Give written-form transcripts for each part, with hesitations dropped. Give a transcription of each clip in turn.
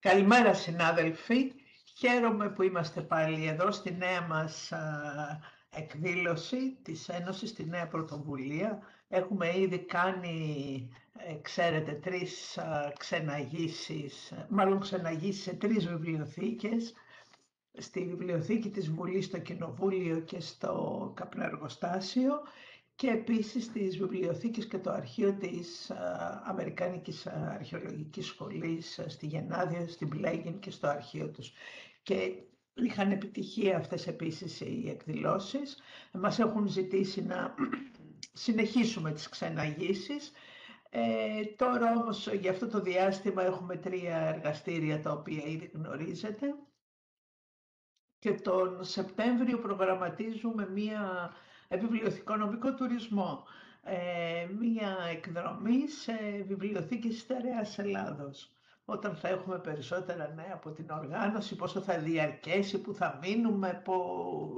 Καλημέρα συνάδελφοι. Χαίρομαι που είμαστε πάλι εδώ στη νέα μας εκδήλωση της Ένωσης, τη νέα πρωτοβουλία. Έχουμε ήδη κάνει, ξέρετε, ξεναγήσεις σε 3 βιβλιοθήκες. Στη βιβλιοθήκη της Βουλής, στο Κοινοβούλιο και στο Καπνεργοστάσιο και επίσης στις βιβλιοθήκες και το αρχείο της Αμερικάνικης Αρχαιολογικής Σχολής στη Γενάδιο, στην Πλέγιν και στο αρχείο τους. Και είχαν επιτυχία αυτές επίσης οι εκδηλώσεις. Μας έχουν ζητήσει να συνεχίσουμε τις ξεναγήσεις. Τώρα όμως για αυτό το διάστημα έχουμε 3 εργαστήρια τα οποία ήδη γνωρίζετε. Και τον Σεπτέμβριο προγραμματίζουμε μία βιβλιοθηκονομικό τουρισμό, μία εκδρομή σε βιβλιοθήκες στερεάς Ελλάδος. Όταν θα έχουμε περισσότερα νέα από την οργάνωση, πόσο θα διαρκέσει, που θα μείνουμε,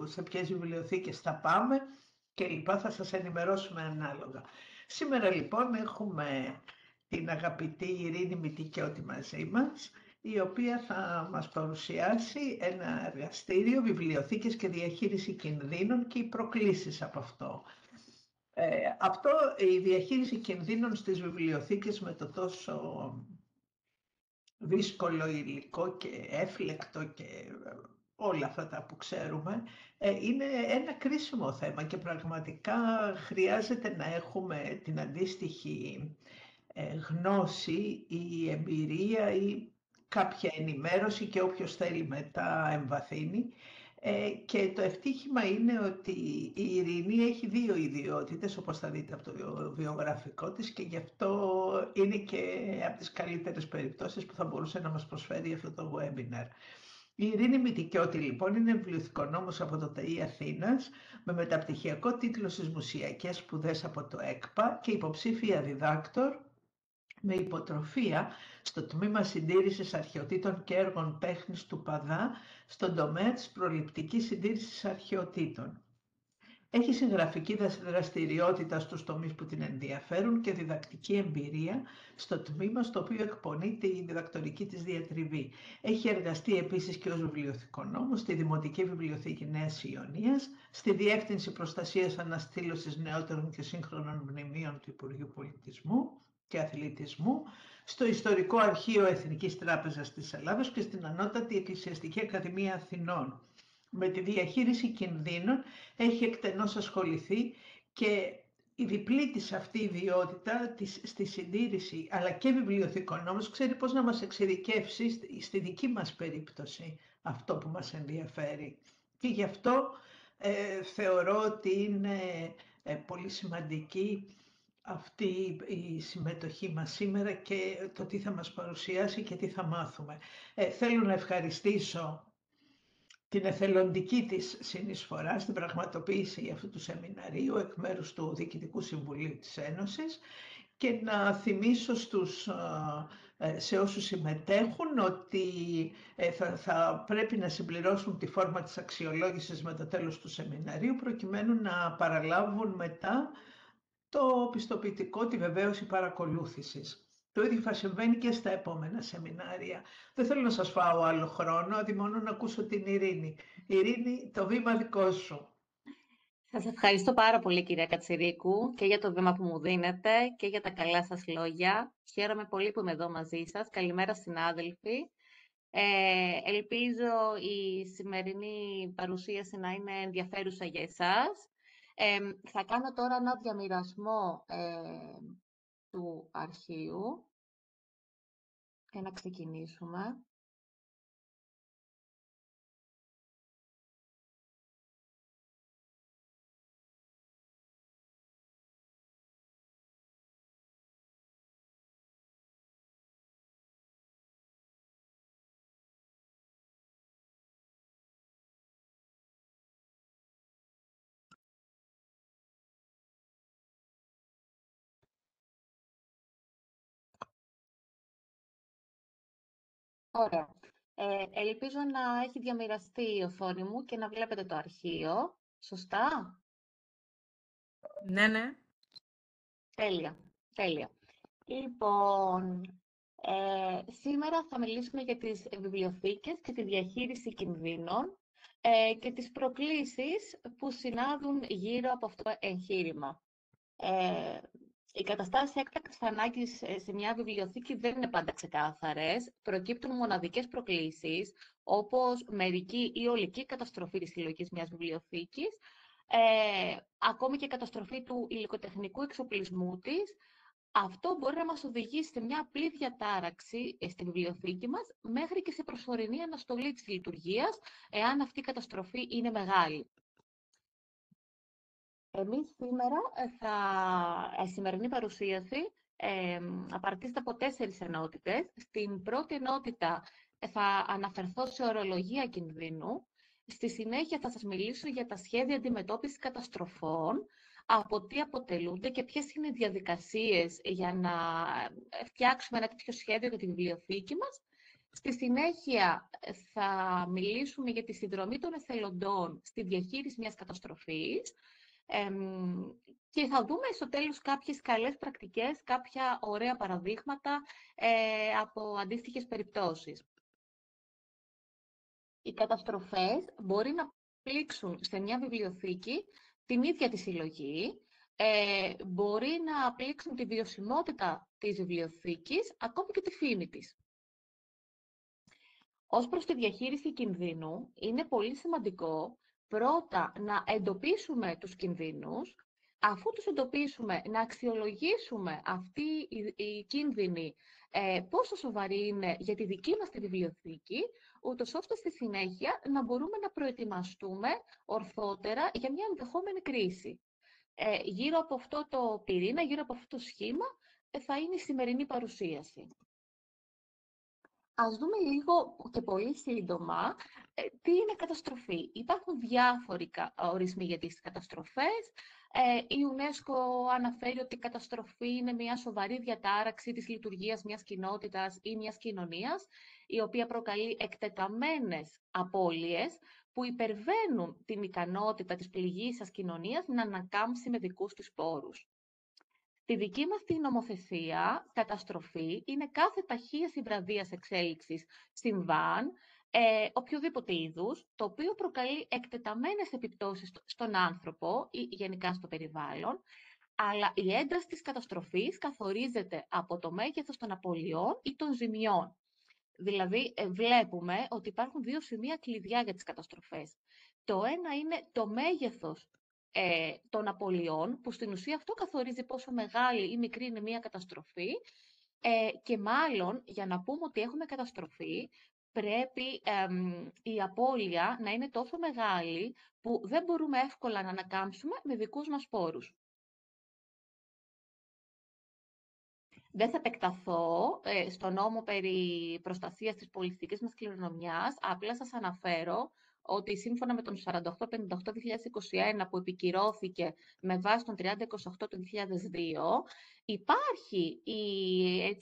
σε ποιες βιβλιοθήκες θα πάμε και λοιπά, θα σας ενημερώσουμε ανάλογα. Σήμερα λοιπόν έχουμε την αγαπητή Ειρήνη Μητικιώτη μαζί μας, η οποία θα μας παρουσιάσει ένα εργαστήριο βιβλιοθήκες και διαχείριση κινδύνων και οι προκλήσεις από αυτό. Η διαχείριση κινδύνων στις βιβλιοθήκες με το τόσο δύσκολο υλικό και έφλεκτο και όλα αυτά τα που ξέρουμε, είναι ένα κρίσιμο θέμα και πραγματικά χρειάζεται να έχουμε την αντίστοιχη γνώση ή εμπειρία ή κάποια ενημέρωση και όποιος θέλει μετά εμβαθύνει. Και το ευτύχημα είναι ότι η Ειρήνη έχει 2 ιδιότητες, όπως θα δείτε από το βιογραφικό της, και γι' αυτό είναι και από τις καλύτερες περιπτώσεις που θα μπορούσε να μας προσφέρει αυτό το webinar. Η Ειρήνη Μητικιώτη λοιπόν είναι βιβλιοθηκονόμος από το ΤΕΙ Αθήνας με μεταπτυχιακό τίτλο στις μουσιακές σπουδές από το ΕΚΠΑ και υποψήφια διδάκτορ με υποτροφία στο τμήμα συντήρησης αρχαιοτήτων και έργων τέχνης του ΠΑΔΑ στον τομέα της προληπτικής συντήρησης αρχαιοτήτων. Έχει συγγραφική δραστηριότητα στους τομείς που την ενδιαφέρουν και διδακτική εμπειρία στο τμήμα στο οποίο εκπονείται η διδακτορική της διατριβή. Έχει εργαστεί επίσης και ως βιβλιοθηκονόμος στη Δημοτική Βιβλιοθήκη Νέας Ιωνίας, στη Διεύθυνση Προστασίας Αναστήλωσης Νεότερων και Σύγχρονων Μνημείων του Υπουργείου Πολιτισμού και Αθλητισμού, στο Ιστορικό Αρχείο Εθνικής Τράπεζας της Ελλάδος και στην Ανώτατη Εκκλησιαστική Ακαδημία Αθηνών. Με τη διαχείριση κινδύνων έχει εκτενώς ασχοληθεί και η διπλή της αυτή ιδιότητα στη συντήρηση αλλά και βιβλιοθηκονόμος ξέρει πώς να μας εξειδικεύσει στη δική μας περίπτωση αυτό που μας ενδιαφέρει. Και γι' αυτό θεωρώ ότι είναι πολύ σημαντική αυτή η συμμετοχή μας σήμερα και το τι θα μας παρουσιάσει και τι θα μάθουμε. Θέλω να ευχαριστήσω την εθελοντική της συνεισφορά στην πραγματοποίηση αυτού του σεμιναρίου εκ μέρους του Διοικητικού Συμβουλίου της Ένωσης και να θυμίσω σε όσους συμμετέχουν ότι θα πρέπει να συμπληρώσουν τη φόρμα της αξιολόγησης με το τέλος του σεμιναρίου προκειμένου να παραλάβουν μετά το πιστοποιητικό, τη βεβαίωση παρακολούθησης. Το ίδιο θα συμβαίνει και στα επόμενα σεμινάρια. Δεν θέλω να σας φάω άλλο χρόνο, αντί μόνο να ακούσω την Ειρήνη. Ειρήνη, το βήμα δικό σου. Σας ευχαριστώ πάρα πολύ, κυρία Κατσιρίκου, και για το βήμα που μου δίνετε και για τα καλά σας λόγια. Χαίρομαι πολύ που είμαι εδώ μαζί σας. Καλημέρα, συνάδελφοι. Ελπίζω η σημερινή παρουσίαση να είναι ενδιαφέρουσα για εσάς. Θα κάνω τώρα ένα διαμοιρασμό του αρχείου και να ξεκινήσουμε. Ωραία. Ελπίζω να έχει διαμοιραστεί η οθόνη μου και να βλέπετε το αρχείο. Σωστά? Ναι, ναι. Τέλεια, τέλεια. Λοιπόν, Σήμερα θα μιλήσουμε για τις βιβλιοθήκες και τη διαχείριση κινδύνων και τις προκλήσεις που συνάδουν γύρω από αυτό το εγχείρημα. Οι καταστάσεις έκτακτης ανάγκης σε μια βιβλιοθήκη δεν είναι πάντα ξεκάθαρες. Προκύπτουν μοναδικές προκλήσεις, όπως μερική ή ολική καταστροφή της συλλογής μιας βιβλιοθήκης, ακόμη και καταστροφή του υλικοτεχνικού εξοπλισμού της. Αυτό μπορεί να μας οδηγήσει σε μια απλή διατάραξη στη βιβλιοθήκη μας, μέχρι και σε προσωρινή αναστολή της λειτουργίας, εάν αυτή η καταστροφή είναι μεγάλη. Εμείς σήμερα, η σημερινή παρουσίαση απαρτίζεται από 4 ενότητες. Στην πρώτη ενότητα θα αναφερθώ σε ορολογία κινδύνου. Στη συνέχεια θα σας μιλήσω για τα σχέδια αντιμετώπισης καταστροφών, από τι αποτελούνται και ποιες είναι οι διαδικασίες για να φτιάξουμε ένα τέτοιο σχέδιο για τη βιβλιοθήκη μας. Στη συνέχεια θα μιλήσουμε για τη συνδρομή των εθελοντών στη διαχείριση μιας καταστροφής. Και θα δούμε στο τέλος κάποιες καλές πρακτικές, κάποια ωραία παραδείγματα από αντίστοιχες περιπτώσεις. Οι καταστροφές μπορεί να πλήξουν σε μια βιβλιοθήκη την ίδια τη συλλογή, μπορεί να πλήξουν τη βιωσιμότητα της βιβλιοθήκης, ακόμη και τη φήμη της. Ως προς τη διαχείριση κινδύνου, είναι πολύ σημαντικό πρώτα να εντοπίσουμε τους κινδύνους, αφού τους εντοπίσουμε να αξιολογήσουμε αυτή η κίνδυνη πόσο σοβαρή είναι για τη δική μας τη βιβλιοθήκη, ούτως ώστε στη συνέχεια να μπορούμε να προετοιμαστούμε ορθότερα για μια ενδεχόμενη κρίση. Γύρω από αυτό το πυρήνα, γύρω από αυτό το σχήμα, θα είναι η σημερινή παρουσίαση. Ας δούμε λίγο και πολύ σύντομα τι είναι καταστροφή. Υπάρχουν διάφοροι ορισμοί για τις καταστροφές. Η UNESCO αναφέρει ότι η καταστροφή είναι μια σοβαρή διατάραξη της λειτουργίας μιας κοινότητας ή μιας κοινωνίας, η οποία προκαλεί εκτεταμένες απώλειες που υπερβαίνουν την ικανότητα της πληγήσας κοινωνίας να ανακάμψει με δικούς της πόρους. Στη δική μας την νομοθεσία, καταστροφή είναι κάθε ταχείας ή βραδίας εξέλιξης συμβάν, οποιοδήποτε είδους, το οποίο προκαλεί εκτεταμένες επιπτώσεις στον άνθρωπο ή γενικά στο περιβάλλον, αλλά η ένταση της καταστροφής καθορίζεται από το μέγεθος των απολειών ή των ζημιών. Δηλαδή, βλέπουμε ότι υπάρχουν 2 σημεία κλειδιά για τις καταστροφές. Το ένα είναι το μέγεθος των απολειών, που στην ουσία αυτό καθορίζει πόσο μεγάλη ή μικρή είναι μία καταστροφή, και μάλλον για να πούμε ότι έχουμε καταστροφή, πρέπει η απώλεια να είναι τόσο μεγάλη που δεν μπορούμε εύκολα να ανακάμψουμε με δικούς μας πόρους. Δεν θα επεκταθώ στο νόμο περί προστασίας της πολιτιστικής μας κληρονομιάς, απλά σας αναφέρω ότι σύμφωνα με τον 4858-2021 που επικυρώθηκε με βάση τον 3028 του 2002, υπάρχει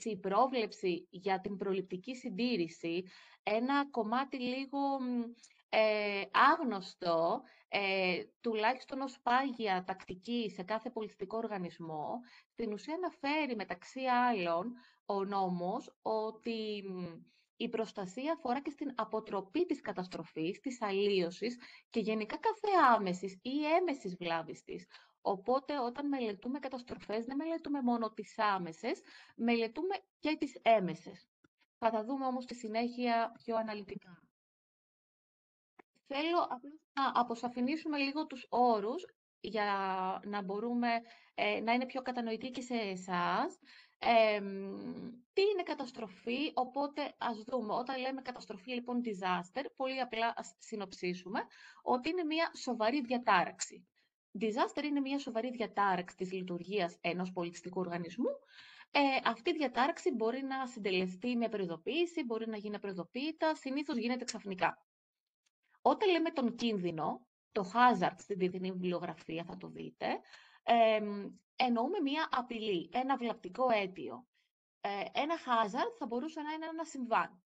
η πρόβλεψη για την προληπτική συντήρηση, ένα κομμάτι λίγο άγνωστο, τουλάχιστον ως πάγια τακτική σε κάθε πολιτιστικό οργανισμό. Στην ουσία αναφέρει μεταξύ άλλων ο νόμος ότι η προστασία αφορά και στην αποτροπή της καταστροφής, της αλλίωσης και γενικά κάθε άμεσης ή έμεσης βλάβης της. Οπότε όταν μελετούμε καταστροφές δεν μελετούμε μόνο τις άμεσες, μελετούμε και τις έμεσες. Θα τα δούμε όμως στη συνέχεια πιο αναλυτικά. Θέλω απλώς να αποσαφηνίσουμε λίγο τους όρους για να μπορούμε να είναι πιο κατανοητοί και σε εσάς. Τι είναι καταστροφή, οπότε ας δούμε. Όταν λέμε καταστροφή, λοιπόν, disaster, πολύ απλά ας συνοψίσουμε ότι είναι μια σοβαρή διατάραξη. Disaster είναι μια σοβαρή διατάραξη της λειτουργίας ενός πολιτιστικού οργανισμού. Αυτή η διατάραξη μπορεί να συντελεστεί με προειδοποίηση, μπορεί να γίνει απροειδοποίητα, συνήθως γίνεται ξαφνικά. Όταν λέμε τον κίνδυνο, το hazard στην διεθνή βιβλιογραφία θα το δείτε, εννοούμε μία απειλή, ένα βλαπτικό αίτιο. Ένα hazard θα μπορούσε να είναι ένα συμβάν,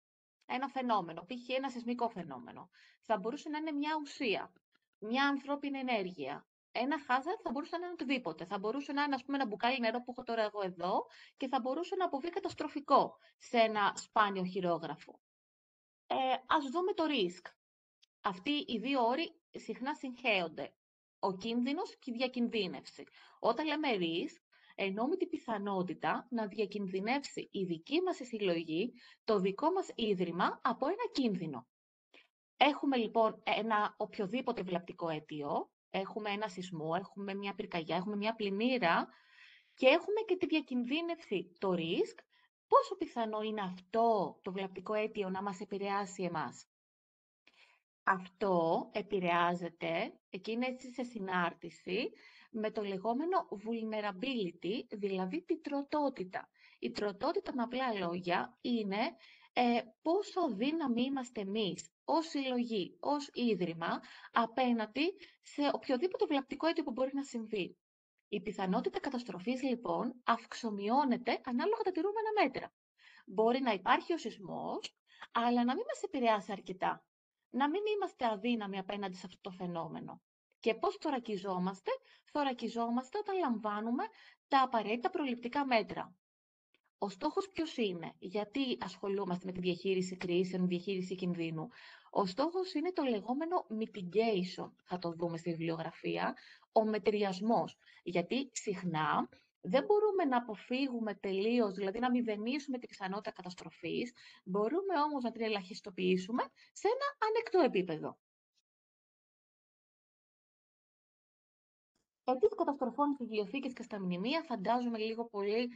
ένα φαινόμενο, π.χ. ένα σεισμικό φαινόμενο. Θα μπορούσε να είναι μια ουσία, μια ανθρώπινη ενέργεια, Ένα hazard θα μπορούσε να είναι οτιδήποτε. Θα μπορούσε να είναι, ας πούμε, ένα μπουκάλι νερό που έχω τώρα εγώ εδώ και θα μπορούσε να αποβεί καταστροφικό σε ένα σπάνιο χειρόγραφο. Ας δούμε το risk. Αυτοί οι δύο όροι συχνά συγχέονται. Ο κίνδυνος και η διακινδύνευση. Όταν λέμε risk, εννοούμε την πιθανότητα να διακινδυνεύσει η δική μας συλλογή, το δικό μας ίδρυμα, από ένα κίνδυνο. Έχουμε λοιπόν ένα οποιοδήποτε βλαπτικό αίτιο, έχουμε ένα σεισμό, έχουμε μια πυρκαγιά, έχουμε μια πλημμύρα και έχουμε και τη διακινδύνευση, το risk, πόσο πιθανό είναι αυτό το βλαπτικό αίτιο να μας επηρεάσει εμάς. Αυτό επηρεάζεται, εκεί είναι έτσι σε συνάρτηση, με το λεγόμενο vulnerability, δηλαδή την τροτότητα. Η τροτότητα, με απλά λόγια, είναι πόσο αδύναμοι είμαστε εμείς, ως συλλογή, ως ίδρυμα, απέναντι σε οποιοδήποτε βλαπτικό αίτιο που μπορεί να συμβεί. Η πιθανότητα καταστροφής, λοιπόν, αυξομειώνεται ανάλογα τα τηρούμενα μέτρα. Μπορεί να υπάρχει ο σεισμός, αλλά να μην μας επηρεάσει αρκετά. Να μην είμαστε αδύναμοι απέναντι σε αυτό το φαινόμενο. Και πώς θωρακιζόμαστε? Θωρακιζόμαστε όταν λαμβάνουμε τα απαραίτητα προληπτικά μέτρα. Ο στόχος ποιος είναι? Γιατί ασχολούμαστε με τη διαχείριση κρίσεων, διαχείριση κινδύνου? Ο στόχος είναι το λεγόμενο mitigation, θα το δούμε στη βιβλιογραφία, ο μετριασμός. Γιατί συχνά δεν μπορούμε να αποφύγουμε τελείως, δηλαδή να μηδενίσουμε την πιθανότητα καταστροφής, μπορούμε όμως να την ελαχιστοποιήσουμε σε ένα ανεκτό επίπεδο. Αιτίες καταστροφών στις βιβλιοθήκες και στα μνημεία, φαντάζομαι λίγο πολύ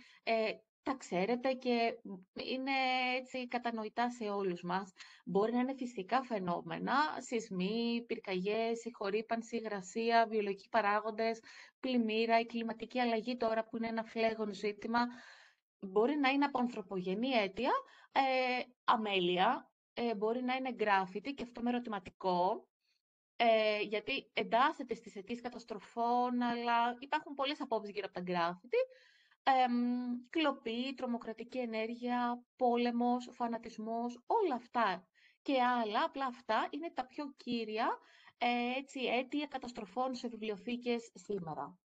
τα ξέρετε και είναι έτσι κατανοητά σε όλους μας. Μπορεί να είναι φυσικά φαινόμενα, σεισμοί, πυρκαγιές, συγχωρήπανση, υγρασία, βιολογικοί παράγοντες, πλημμύρα, η κλιματική αλλαγή τώρα που είναι ένα φλέγον ζήτημα. Μπορεί να είναι από ανθρωπογενή αίτια, αμέλεια, μπορεί να είναι γκράφιτι και αυτό με ερωτηματικό. Γιατί εντάσσεται στις αιτίες καταστροφών, αλλά υπάρχουν πολλές απόψεις γύρω από τα γκράφιτι. Κλοπή, τρομοκρατική ενέργεια, πόλεμος, φανατισμός, όλα αυτά και άλλα, απλά αυτά είναι τα πιο κύρια αίτια καταστροφών σε βιβλιοθήκες σήμερα.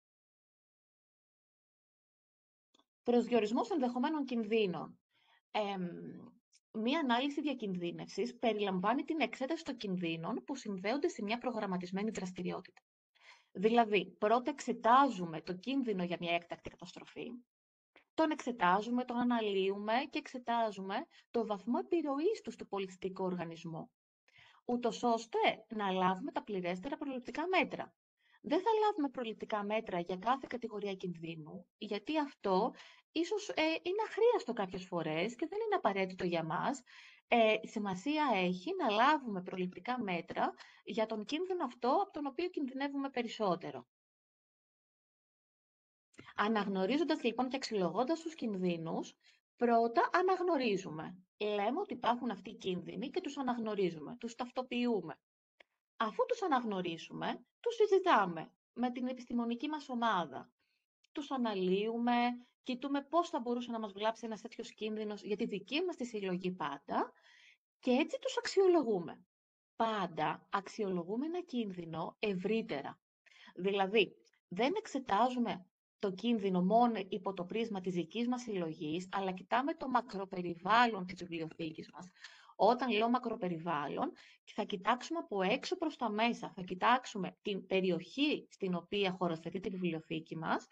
Προσδιορισμός ενδεχομένων κινδύνων. Μία ανάλυση διακινδύνευσης περιλαμβάνει την εξέταση των κινδύνων που συνδέονται σε μια προγραμματισμένη δραστηριότητα. Δηλαδή, πρώτα εξετάζουμε το κίνδυνο για μια έκτακτη καταστροφή, τον εξετάζουμε, τον αναλύουμε και εξετάζουμε το βαθμό επιρροής του στο πολιτιστικό οργανισμό, ούτως ώστε να λάβουμε τα πληρέστερα προληπτικά μέτρα. Δεν θα λάβουμε προληπτικά μέτρα για κάθε κατηγορία κινδύνου, γιατί αυτό ίσως είναι αχρίαστο κάποιες φορές και δεν είναι απαραίτητο για μας. Σημασία έχει να λάβουμε προληπτικά μέτρα για τον κίνδυνο αυτό, από τον οποίο κινδυνεύουμε περισσότερο. Αναγνωρίζοντας λοιπόν και αξιολογώντας τους κινδύνους, πρώτα αναγνωρίζουμε. Λέμε ότι υπάρχουν αυτοί οι κίνδυνοι και τους αναγνωρίζουμε, τους ταυτοποιούμε. Αφού τους αναγνωρίσουμε, τους συζητάμε με την επιστημονική μας ομάδα. Τους αναλύουμε, κοιτούμε πώς θα μπορούσε να μας βλάψει ένας τέτοιος κίνδυνος για τη δική μας τη συλλογή πάντα και έτσι τους αξιολογούμε. Πάντα αξιολογούμε ένα κίνδυνο ευρύτερα. Δηλαδή, δεν εξετάζουμε το κίνδυνο μόνο υπό το πρίσμα της δικής μας συλλογής, αλλά κοιτάμε το μακροπεριβάλλον της βιβλιοθήκης μας. Όταν λέω μακροπεριβάλλον, θα κοιτάξουμε από έξω προς τα μέσα. Θα κοιτάξουμε την περιοχή στην οποία χωροθετεί τη βιβλιοθήκη μας.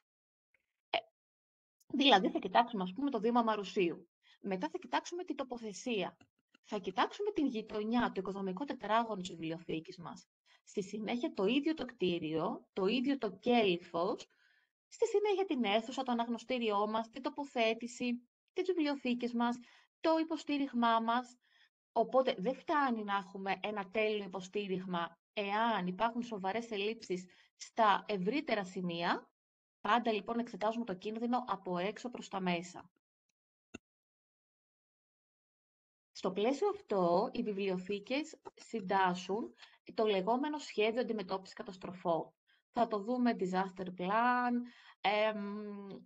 Δηλαδή θα κοιτάξουμε, ας πούμε, το Δήμα Μαρουσίου. Μετά θα κοιτάξουμε την τοποθεσία. Θα κοιτάξουμε την γειτονιά, το οικοδομικό τετράγωνο της βιβλιοθήκης μας. Στη συνέχεια το ίδιο το κτίριο, το ίδιο το κέλυφος. Στη συνέχεια την αίθουσα, το αναγνωστήριό μας, την τοποθέτηση, τις βιβλιοθήκες μας, το υποστήριγμά μας. Οπότε δεν φτάνει να έχουμε ένα τέλειο υποστήριγμα εάν υπάρχουν σοβαρές ελλείψεις στα ευρύτερα σημεία. Πάντα λοιπόν εξετάζουμε το κίνδυνο από έξω προς τα μέσα. Στο πλαίσιο αυτό, οι βιβλιοθήκες συντάσσουν το λεγόμενο σχέδιο αντιμετώπισης καταστροφών. Θα το δούμε disaster plan.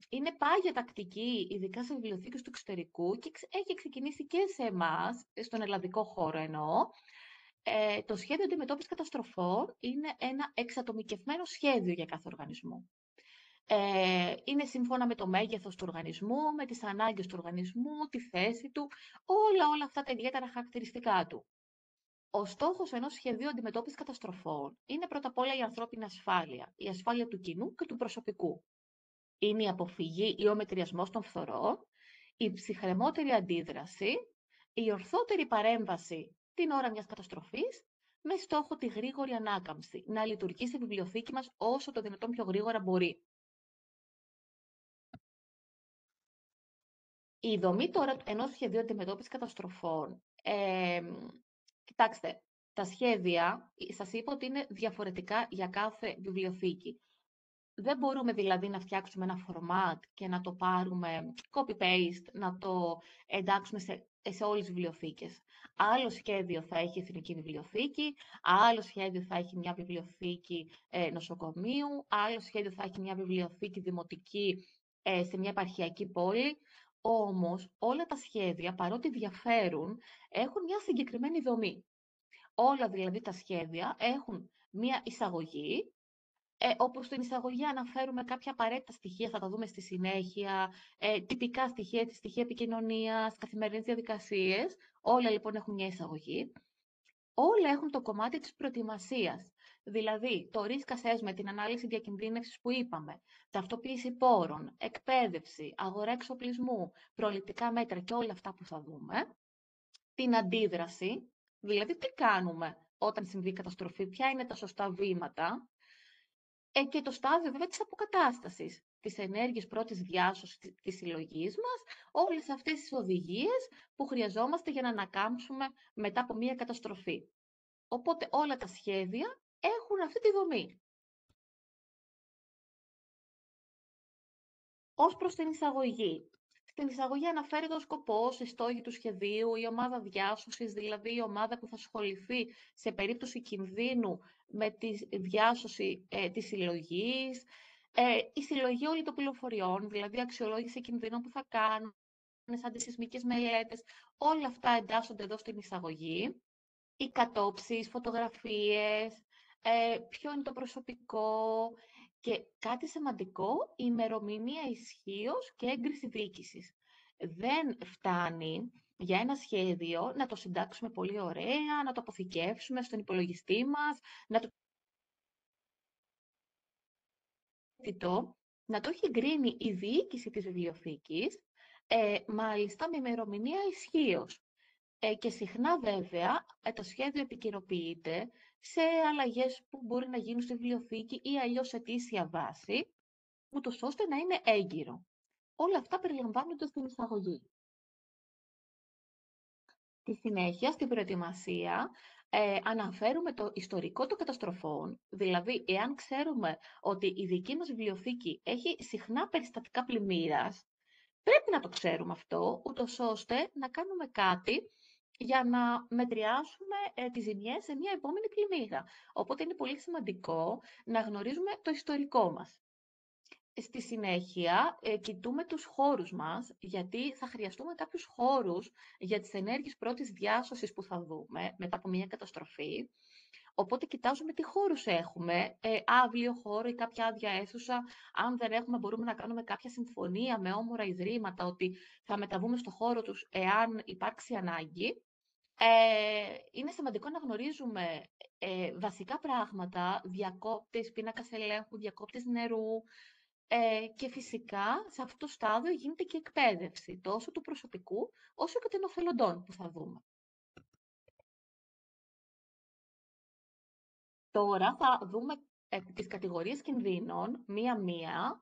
Είναι πάγια τακτική, ειδικά σε βιβλιοθήκες του εξωτερικού και έχει ξεκινήσει και σε εμάς, στον ελλαδικό χώρο εννοώ, Το σχέδιο αντιμετώπισης καταστροφών είναι ένα εξατομικευμένο σχέδιο για κάθε οργανισμό. Είναι σύμφωνα με το μέγεθος του οργανισμού, με τις ανάγκες του οργανισμού, τη θέση του, όλα αυτά τα ιδιαίτερα χαρακτηριστικά του. Ο στόχος ενός σχεδίου αντιμετώπισης καταστροφών είναι πρώτα απ' όλα η ανθρώπινη ασφάλεια, η ασφάλεια του κοινού και του προσωπικού. Είναι η αποφυγή ή ο μετριασμός των φθορών, η ψυχρεμότερη αντίδραση, η ορθότερη παρέμβαση την ώρα μιας καταστροφής, με στόχο τη γρήγορη ανάκαμψη, να λειτουργήσει η βιβλιοθήκη μας όσο το δυνατόν πιο γρήγορα μπορεί. Η δομή τώρα ενός σχεδίου αντιμετώπισης καταστροφών, κοιτάξτε, τα σχέδια, σας είπα ότι είναι διαφορετικά για κάθε βιβλιοθήκη. Δεν μπορούμε δηλαδή να φτιάξουμε ένα format και να το πάρουμε copy-paste, να το εντάξουμε σε όλες τις βιβλιοθήκες. Άλλο σχέδιο θα έχει η Εθνική Βιβλιοθήκη, άλλο σχέδιο θα έχει μια βιβλιοθήκη νοσοκομείου, άλλο σχέδιο θα έχει μια βιβλιοθήκη δημοτική σε μια επαρχιακή πόλη. Όμως όλα τα σχέδια, παρότι διαφέρουν, έχουν μια συγκεκριμένη δομή. Όλα δηλαδή τα σχέδια έχουν μια εισαγωγή, όπου στην εισαγωγή αναφέρουμε κάποια απαραίτητα στοιχεία, θα τα δούμε στη συνέχεια, τυπικά στοιχεία επικοινωνίας, καθημερινές διαδικασίες. Όλα λοιπόν έχουν μια εισαγωγή. Όλα έχουν το κομμάτι της προετοιμασίας. Δηλαδή, το risk assessment, την ανάλυση διακινδύνευσης που είπαμε, ταυτοποίηση πόρων, εκπαίδευση, αγορά εξοπλισμού, προληπτικά μέτρα και όλα αυτά που θα δούμε. Την αντίδραση, δηλαδή τι κάνουμε όταν συμβεί καταστροφή, ποια είναι τα σωστά βήματα. Και το στάδιο βέβαια της αποκατάστασης, τις ενέργειες πρώτης διάσωσης της συλλογής μας, όλες αυτές τις οδηγίες που χρειαζόμαστε για να ανακάμψουμε μετά από μία καταστροφή. Οπότε όλα τα σχέδια έχουν αυτή τη δομή. Ως προς την εισαγωγή. Στην εισαγωγή αναφέρεται ο σκοπός, οι στόχοι του σχεδίου, η ομάδα διάσωσης, δηλαδή η ομάδα που θα ασχοληθεί σε περίπτωση κινδύνου με τη διάσωση της συλλογής, η συλλογή όλων των πληροφοριών, δηλαδή αξιολόγηση κινδύνων που θα κάνουν, αντισυσμικές μελέτες, όλα αυτά εντάσσονται εδώ στην εισαγωγή. Οι κατόψεις, φωτογραφίες, ποιο είναι το προσωπικό και κάτι σημαντικό, η ημερομηνία ισχύως και έγκριση διοίκησης. Δεν φτάνει για ένα σχέδιο να το συντάξουμε πολύ ωραία, να το αποθηκεύσουμε στον υπολογιστή μας, να το έχει εγκρίνει η διοίκηση της βιβλιοθήκης, μάλιστα με ημερομηνία ισχύως. Και συχνά βέβαια το σχέδιο επικαιροποιείται σε αλλαγές που μπορεί να γίνουν στη βιβλιοθήκη ή αλλιώς σε αιτήσια βάση, ούτως ώστε να είναι έγκυρο. Όλα αυτά περιλαμβάνονται στην εισαγωγή. Στη συνέχεια, στην προετοιμασία, αναφέρουμε το ιστορικό των καταστροφών, δηλαδή εάν ξέρουμε ότι η δική μας βιβλιοθήκη έχει συχνά περιστατικά πλημμύρας, πρέπει να το ξέρουμε αυτό, ούτως ώστε να κάνουμε κάτι για να μετριάσουμε τις ζημιές σε μια επόμενη πλημμύρα. Οπότε είναι πολύ σημαντικό να γνωρίζουμε το ιστορικό μας. Στη συνέχεια, κοιτούμε τους χώρους μας, γιατί θα χρειαστούμε κάποιους χώρους για τις ενέργειες πρώτης διάσωσης που θα δούμε μετά από μια καταστροφή. Οπότε κοιτάζουμε τι χώρους έχουμε, αύλιο χώρο ή κάποια άδεια αίθουσα. Αν δεν έχουμε, μπορούμε να κάνουμε κάποια συμφωνία με όμορα ιδρύματα ότι θα μεταβούμε στο χώρο τους εάν υπάρξει ανάγκη. Είναι σημαντικό να γνωρίζουμε βασικά πράγματα, διακόπτες, πίνακας ελέγχου, διακόπτες νερού, και φυσικά σε αυτό το στάδιο γίνεται και εκπαίδευση τόσο του προσωπικού όσο και των οφελοντών που θα δούμε. Τώρα θα δούμε τις κατηγορίες κινδύνων μία-μία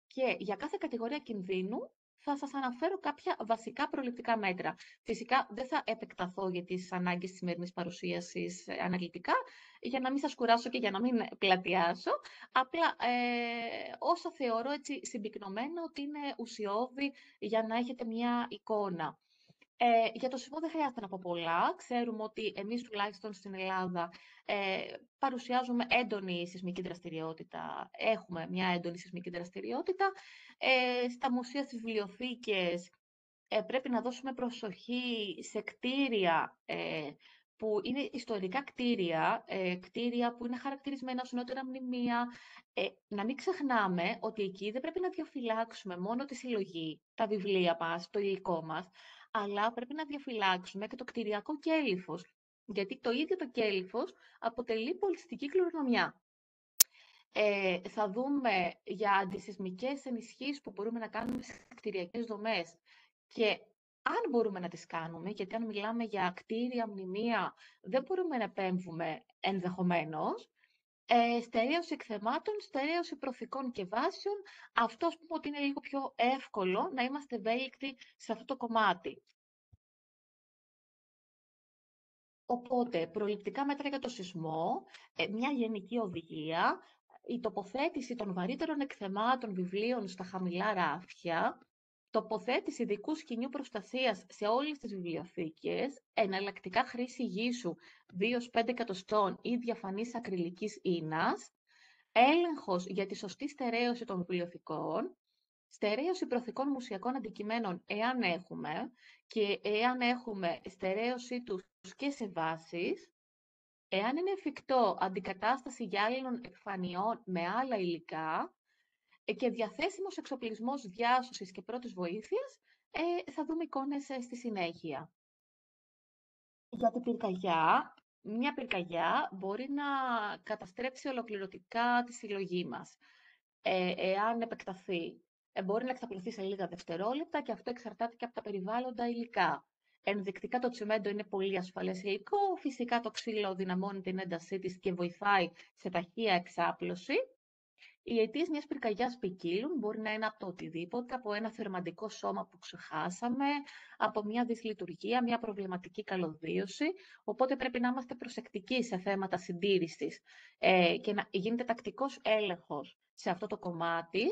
και για κάθε κατηγορία κινδύνου θα σας αναφέρω κάποια βασικά προληπτικά μέτρα. Φυσικά δεν θα επεκταθώ για τις ανάγκες της σημερινής παρουσίασης αναλυτικά, για να μην σας κουράσω και για να μην πλατιάσω. Απλά όσα θεωρώ έτσι συμπυκνωμένα ότι είναι ουσιώδη για να έχετε μια εικόνα. Για το σεισμό δεν χρειάζεται να πω πολλά. Ξέρουμε ότι εμείς τουλάχιστον στην Ελλάδα παρουσιάζουμε έντονη σεισμική δραστηριότητα. Έχουμε μια έντονη σεισμική δραστηριότητα. Στα μουσεία, στις βιβλιοθήκες πρέπει να δώσουμε προσοχή σε κτίρια που είναι ιστορικά κτίρια, κτίρια που είναι χαρακτηρισμένα ως νεότερα μνημεία. Να μην ξεχνάμε ότι εκεί δεν πρέπει να διαφυλάξουμε μόνο τη συλλογή, τα βιβλία μας, το υλικό μας, αλλά πρέπει να διαφυλάξουμε και το κτηριακό κέλυφος, γιατί το ίδιο το κέλυφος αποτελεί πολιτιστική κληρονομιά. Θα δούμε για αντισυσμικές ενισχύσεις που μπορούμε να κάνουμε στις κτηριακές δομές και αν μπορούμε να τις κάνουμε, γιατί αν μιλάμε για κτίρια, μνημεία, δεν μπορούμε να επέμβουμε ενδεχομένως. Στερέωση εκθεμάτων, στερέωση προθηκών και βάσεων, αυτό ας πούμε ότι είναι λίγο πιο εύκολο να είμαστε ευέλικτοι σε αυτό το κομμάτι. Οπότε, προληπτικά μέτρα για το σεισμό, μια γενική οδηγία, η τοποθέτηση των βαρύτερων εκθεμάτων βιβλίων στα χαμηλά ράφια, τοποθέτηση ειδικού σκηνιού προστασίας σε όλες τις βιβλιοθήκες, εναλλακτικά χρήση γύσου 2-5 εκατοστών ή διαφανής ακριλικής ίνας, έλεγχος για τη σωστή στερέωση των βιβλιοθηκών, στερέωση προθηκών μουσιακών αντικειμένων, εάν έχουμε, και εάν έχουμε στερέωσή τους και σε βάσεις, εάν είναι εφικτό αντικατάσταση γυάλινων επιφανειών με άλλα υλικά και διαθέσιμος εξοπλισμός διάσωσης και πρώτης βοήθειας, θα δούμε εικόνες στη συνέχεια. Για την πυρκαγιά, μια πυρκαγιά μπορεί να καταστρέψει ολοκληρωτικά τη συλλογή μας, εάν επεκταθεί. Μπορεί να εξαπλωθεί σε λίγα δευτερόλεπτα και αυτό εξαρτάται και από τα περιβάλλοντα υλικά. Ενδεικτικά το τσιμέντο είναι πολύ ασφαλές υλικό, φυσικά το ξύλο δυναμώνει την έντασή της και βοηθάει σε ταχεία εξάπλωση. Οι αιτίες μιας πυρκαγιάς ποικίλουν, μπορεί να είναι από το οτιδήποτε, από ένα θερμαντικό σώμα που ξεχάσαμε, από μια δυσλειτουργία, μια προβληματική καλωδίωση, οπότε πρέπει να είμαστε προσεκτικοί σε θέματα συντήρησης και να γίνεται τακτικός έλεγχος σε αυτό το κομμάτι.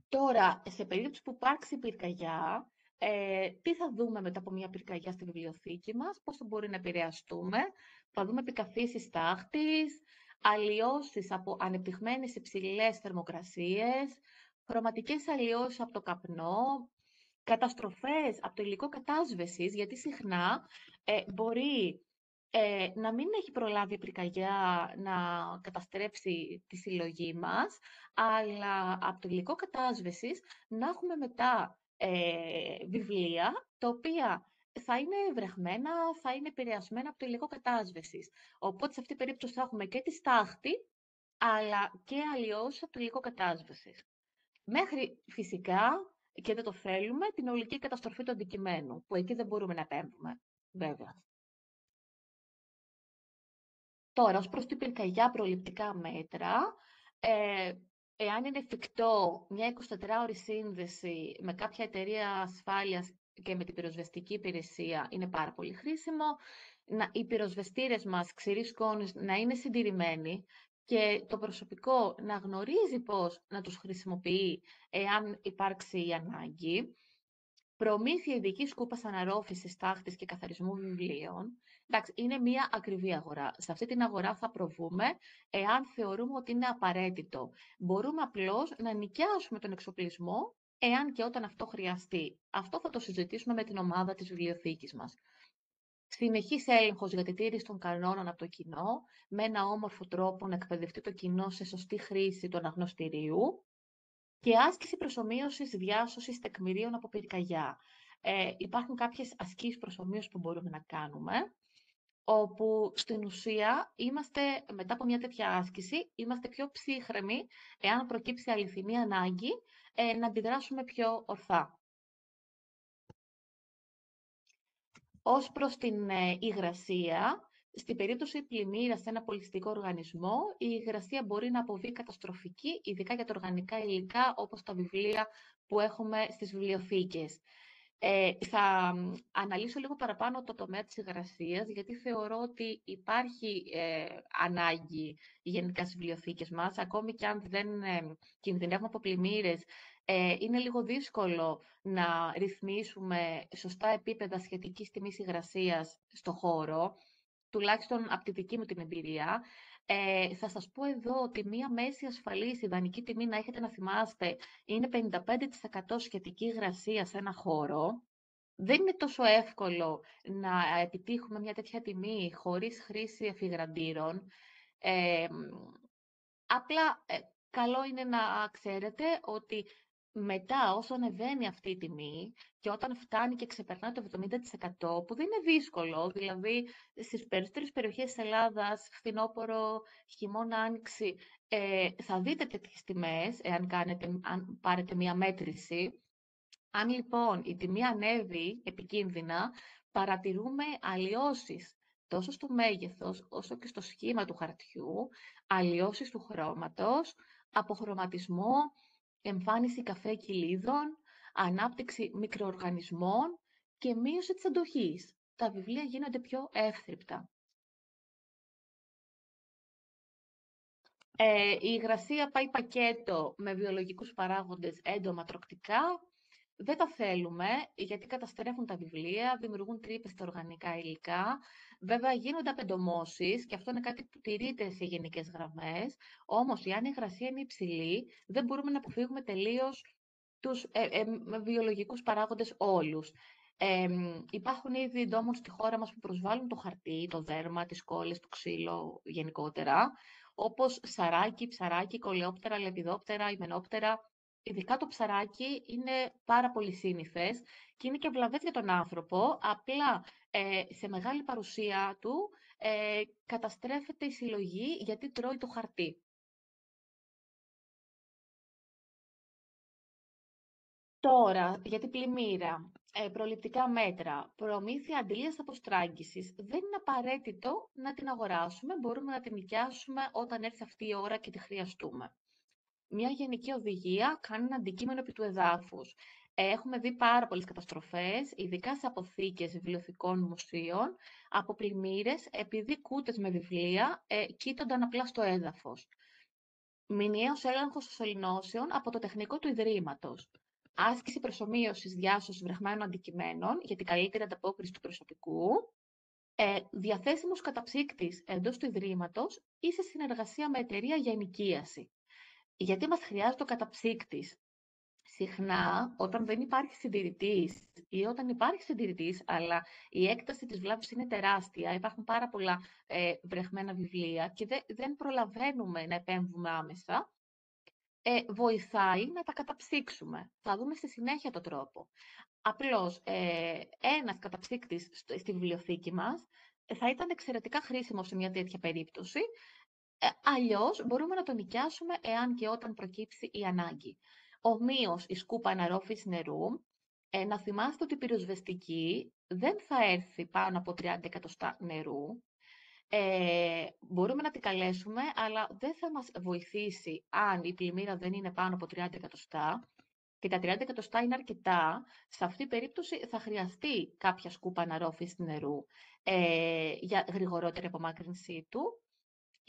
Τώρα, σε περίπτωση που υπάρξει πυρκαγιά, τι θα δούμε μετά από μια πυρκαγιά στη βιβλιοθήκη μας, πώς θα μπορεί να επηρεαστούμε. Θα δούμε επικαθίσεις τάχτης, αλλοιώσεις από ανεπτυγμένες υψηλές θερμοκρασίες, χρωματικές αλλοιώσεις από το καπνό, καταστροφές από το υλικό κατάσβεσης, γιατί συχνά μπορεί να μην έχει προλάβει η πυρκαγιά να καταστρέψει τη συλλογή μας, αλλά από το υλικό κατάσβεσης να έχουμε μετά βιβλία, τα οποία θα είναι βρεχμένα, θα είναι επηρεασμένα από το υλικό κατάσβεσης. Οπότε, σε αυτή την περίπτωση θα έχουμε και τη στάχτη, αλλά και αλλοιώσεις από το υλικό κατάσβεσης. Μέχρι φυσικά, και δεν το θέλουμε, την ολική καταστροφή του αντικειμένου, που εκεί δεν μπορούμε να επέμβουμε, βέβαια. Τώρα, ως προς την πυρκαγιά προληπτικά μέτρα, εάν είναι εφικτό μια 24ωρη σύνδεση με κάποια εταιρεία ασφάλειας και με την πυροσβεστική υπηρεσία, είναι πάρα πολύ χρήσιμο. Οι πυροσβεστήρες μας, ξηροί σκόνης, να είναι συντηρημένοι και το προσωπικό να γνωρίζει πώς να τους χρησιμοποιεί εάν υπάρξει η ανάγκη. Προμήθεια ειδική σκούπα αναρρόφησης τάχτης και καθαρισμού βιβλίων. Εντάξει, είναι μια ακριβή αγορά. Σε αυτή την αγορά θα προβούμε εάν θεωρούμε ότι είναι απαραίτητο. Μπορούμε απλώς να νοικιάσουμε τον εξοπλισμό εάν και όταν αυτό χρειαστεί. Αυτό θα το συζητήσουμε με την ομάδα της βιβλιοθήκης μας. Συνεχής έλεγχος για τη τήρηση των κανόνων από το κοινό, με ένα όμορφο τρόπο να εκπαιδευτεί το κοινό σε σωστή χρήση του αναγνωστηρίου. Και άσκηση προσομοίωσης διάσωσης τεκμηρίων από πυρκαγιά. Υπάρχουν κάποιες ασκήσεις προσομοίωσης που μπορούμε να κάνουμε, όπου στην ουσία είμαστε, μετά από μια τέτοια άσκηση, είμαστε πιο ψύχρεμοι, εάν προκύψει αληθινή ανάγκη, να αντιδράσουμε πιο ορθά. Ως προς την υγρασία, στην περίπτωση πλημμύρας σε ένα πολιτιστικό οργανισμό, η υγρασία μπορεί να αποβεί καταστροφική, ειδικά για τα οργανικά υλικά, όπως τα βιβλία που έχουμε στις βιβλιοθήκες. Θα αναλύσω λίγο παραπάνω το τομέα της υγρασίας, γιατί θεωρώ ότι υπάρχει ανάγκη γενικά στις βιβλιοθήκες μας, ακόμη και αν δεν κινδυνεύουμε από πλημμύρες. Είναι λίγο δύσκολο να ρυθμίσουμε σωστά επίπεδα σχετικής τιμής υγρασίας στο χώρο, τουλάχιστον από τη δική μου την εμπειρία. Θα σας πω εδώ ότι μία μέση ασφαλής ιδανική τιμή, να έχετε να θυμάστε, είναι 55% σχετική υγρασία σε ένα χώρο. Δεν είναι τόσο εύκολο να επιτύχουμε μια τέτοια τιμή χωρίς χρήση εφηγραντήρων. Ε, Απλά καλό είναι να ξέρετε ότι μετά, όσο ανεβαίνει αυτή η τιμή και όταν φτάνει και ξεπερνά το 70%, που δεν είναι δύσκολο, δηλαδή στις περισσότερες περιοχές της Ελλάδας, φθινόπωρο, χειμώνα, άνοιξη, θα δείτε τέτοιες τιμές, αν πάρετε μία μέτρηση. Αν λοιπόν η τιμή ανέβει επικίνδυνα, παρατηρούμε αλλοιώσεις τόσο στο μέγεθος όσο και στο σχήμα του χαρτιού, αλλοιώσεις του χρώματος, αποχρωματισμό, εμφάνιση καφέ κοιλίδων, ανάπτυξη μικροοργανισμών και μείωση της αντοχής. Τα βιβλία γίνονται πιο εύθρυπτα. Η υγρασία πάει πακέτο με βιολογικούς παράγοντες έντομα τροκτικά. Δεν τα θέλουμε, γιατί καταστρέφουν τα βιβλία, δημιουργούν τρύπες στα οργανικά υλικά. Βέβαια, γίνονται απεντομώσεις και αυτό είναι κάτι που τηρείται σε γενικές γραμμές. Όμως, αν η υγρασία είναι υψηλή, δεν μπορούμε να αποφύγουμε τελείως τους βιολογικούς παράγοντες όλους. Υπάρχουν ήδη ντόμων στη χώρα μας που προσβάλλουν το χαρτί, το δέρμα, τις κόλλες, το ξύλο γενικότερα, όπως σαράκι, ψαράκι, κολεόπτερα, λεπιδόπτερα, ημενόπτερα. Ειδικά το ψαράκι είναι πάρα πολύ σύνηθες και είναι και βλαβές για τον άνθρωπο, απλά σε μεγάλη παρουσία του καταστρέφεται η συλλογή γιατί τρώει το χαρτί. Τώρα, για την πλημμύρα, προληπτικά μέτρα, προμήθεια αντλίας αποστράγγισης. Δεν είναι απαραίτητο να την αγοράσουμε, μπορούμε να την νοικιάσουμε όταν έρθει αυτή η ώρα και τη χρειαστούμε. Μια γενική οδηγία κάνει ένα αντικείμενο επί του εδάφους. Έχουμε δει πάρα πολλές καταστροφές, ειδικά σε αποθήκες βιβλιοθηκών μουσείων, από πλημμύρες, επειδή κούτες με βιβλία κοίτονταν απλά στο έδαφος. Μηνιαίος έλεγχος των σωληνώσεων από το τεχνικό του Ιδρύματος. Άσκηση προσομοίωσης διάσωσης βρεχμένων αντικειμένων για την καλύτερη ανταπόκριση του προσωπικού. Διαθέσιμος καταψύκτης εντός του Ιδρύματος ή σε συνεργασία με εταιρεία για ενοικίαση. Γιατί μας χρειάζεται ο καταψύκτης? Συχνά, όταν δεν υπάρχει συντηρητής ή όταν υπάρχει συντηρητής, αλλά η έκταση της βλάβης είναι τεράστια, υπάρχουν πάρα πολλά βρεχμένα βιβλία και δεν προλαβαίνουμε να επέμβουμε άμεσα, βοηθάει να τα καταψύξουμε. Θα δούμε στη συνέχεια τον τρόπο. Απλώς, ένας καταψύκτης στη βιβλιοθήκη μας θα ήταν εξαιρετικά χρήσιμο σε μια τέτοια περίπτωση. Αλλιώς μπορούμε να τον νοικιάσουμε εάν και όταν προκύψει η ανάγκη. Ομοίως, η σκούπα αναρρόφησης νερού. Να θυμάστε ότι η πυροσβεστική δεν θα έρθει πάνω από 30 εκατοστά νερού. Μπορούμε να την καλέσουμε, αλλά δεν θα μας βοηθήσει αν η πλημμύρα δεν είναι πάνω από 30 εκατοστά. Και τα 30 εκατοστά είναι αρκετά. Σε αυτή την περίπτωση θα χρειαστεί κάποια σκούπα αναρρόφησης νερού για γρηγορότερη απομάκρυνσή του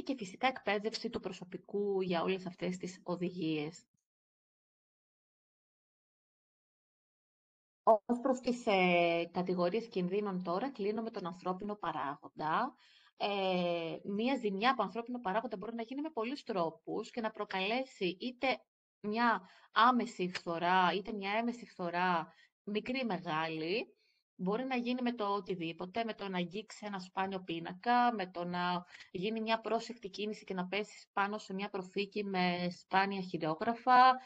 και φυσικά εκπαίδευση του προσωπικού για όλες αυτές τις οδηγίες. Ως προς τις κατηγορίες κινδύνων τώρα, κλείνω με τον ανθρώπινο παράγοντα. Μία ζημιά από ανθρώπινο παράγοντα μπορεί να γίνει με πολλούς τρόπους και να προκαλέσει είτε μια άμεση φθορά, είτε μια έμεση φθορά, μικρή ή μεγάλη. Μπορεί να γίνει με το οτιδήποτε, με το να αγγίξει ένα σπάνιο πίνακα, με το να γίνει μια πρόσεκτη κίνηση και να πέσει πάνω σε μια προθήκη με σπάνια χειρόγραφα,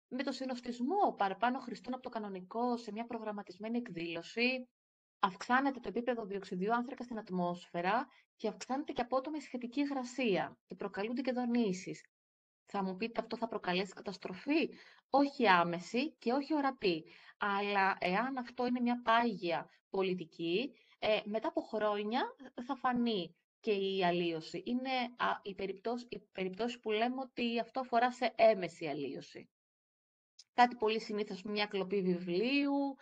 με το συνοστισμό παραπάνω χρηστών από το κανονικό σε μια προγραμματισμένη εκδήλωση. Αυξάνεται το επίπεδο διοξιδίου άνθρακα στην ατμόσφαιρα και αυξάνεται και απότομη σχετική υγρασία και προκαλούνται και δονήσεις. Θα μου πείτε, αυτό θα προκαλέσει καταστροφή? Όχι άμεση και όχι ορατή. Αλλά εάν αυτό είναι μια πάγια πολιτική, μετά από χρόνια θα φανεί και η αλλίωση. Είναι η περιπτώση που λέμε ότι αυτό αφορά σε έμεση αλλίωση. Κάτι πολύ συνήθως, μια κλοπή βιβλίου,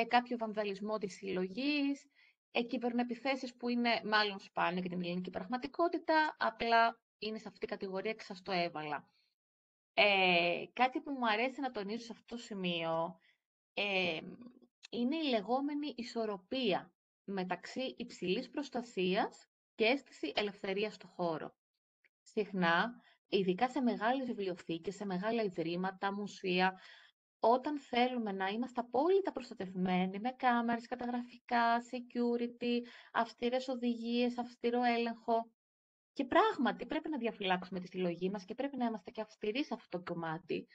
κάποιο βανδαλισμό της συλλογής, κυβερνοεπιθέσεις που είναι μάλλον σπάνια για την ελληνική πραγματικότητα, απλά είναι σε αυτή την κατηγορία και σας το έβαλα. Κάτι που μου αρέσει να τονίσω σε αυτό το σημείο είναι η λεγόμενη ισορροπία μεταξύ υψηλής προστασίας και αίσθηση ελευθερίας στο χώρο. Συχνά, ειδικά σε μεγάλες βιβλιοθήκες, σε μεγάλα ιδρύματα, μουσεία, όταν θέλουμε να είμαστε απόλυτα προστατευμένοι με κάμερες, καταγραφικά, security, αυστηρές οδηγίες, αυστηρό έλεγχο. Και πράγματι πρέπει να διαφυλάξουμε τη συλλογή μας και πρέπει να είμαστε και αυστηροί σε αυτό το κομμάτι.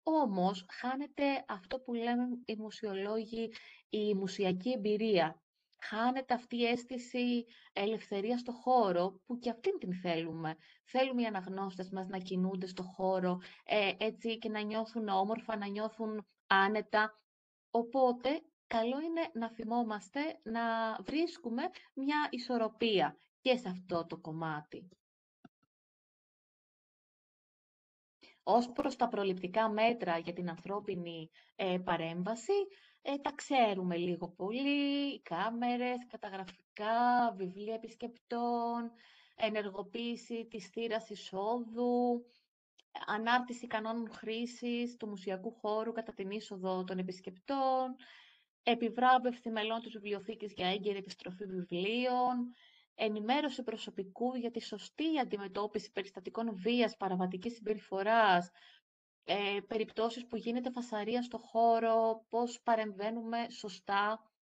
Όμως χάνεται αυτό που λέμε οι μουσιολόγοι, η μουσιακή εμπειρία. Χάνεται αυτή η αίσθηση ελευθερία στο χώρο, που και αυτήν την θέλουμε. Θέλουμε οι αναγνώστες μας να κινούνται στο χώρο, έτσι και να νιώθουν όμορφα, να νιώθουν άνετα. Οπότε, καλό είναι να θυμόμαστε να βρίσκουμε μια ισορροπία και σε αυτό το κομμάτι. Ως προς τα προληπτικά μέτρα για την ανθρώπινη παρέμβαση, τα ξέρουμε λίγο πολύ, κάμερες, καταγραφικά, βιβλία επισκεπτών, ενεργοποίηση της θύρας εισόδου, ανάρτηση κανόνων χρήσης του μουσιακού χώρου κατά την είσοδο των επισκεπτών, επιβράβευση μελών της βιβλιοθήκης για έγκαιρη επιστροφή βιβλίων, ενημέρωση προσωπικού για τη σωστή αντιμετώπιση περιστατικών βίας, παραβατικής συμπεριφοράς, περιπτώσεις που γίνεται φασαρία στο χώρο, πώς παρεμβαίνουμε σωστά,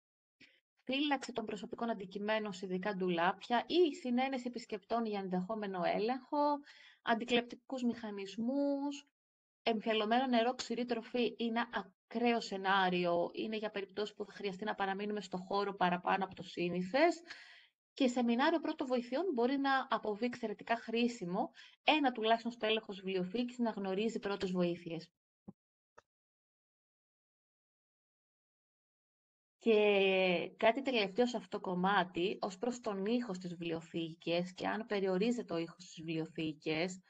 φύλαξη των προσωπικών αντικειμένων σε ειδικά ντουλάπια ή συνένεση επισκεπτών για ενδεχόμενο έλεγχο, αντικλεπτικούς μηχανισμούς, εμφιαλωμένο νερό, ξηρή τροφή είναι ακραίο σενάριο, είναι για περιπτώσεις που θα χρειαστεί να παραμείνουμε στο χώρο παραπάνω από το σύνηθες. Και σεμινάριο πρώτων βοηθειών μπορεί να αποβεί εξαιρετικά χρήσιμο, ένα τουλάχιστον στο έλεγχος βιβλιοθήκης να γνωρίζει πρώτες βοήθειες. Και κάτι τελευταίο σε αυτό το κομμάτι, ως προς τον ήχο στις βιβλιοθήκες και αν περιορίζεται ο ήχος στις βιβλιοθήκες,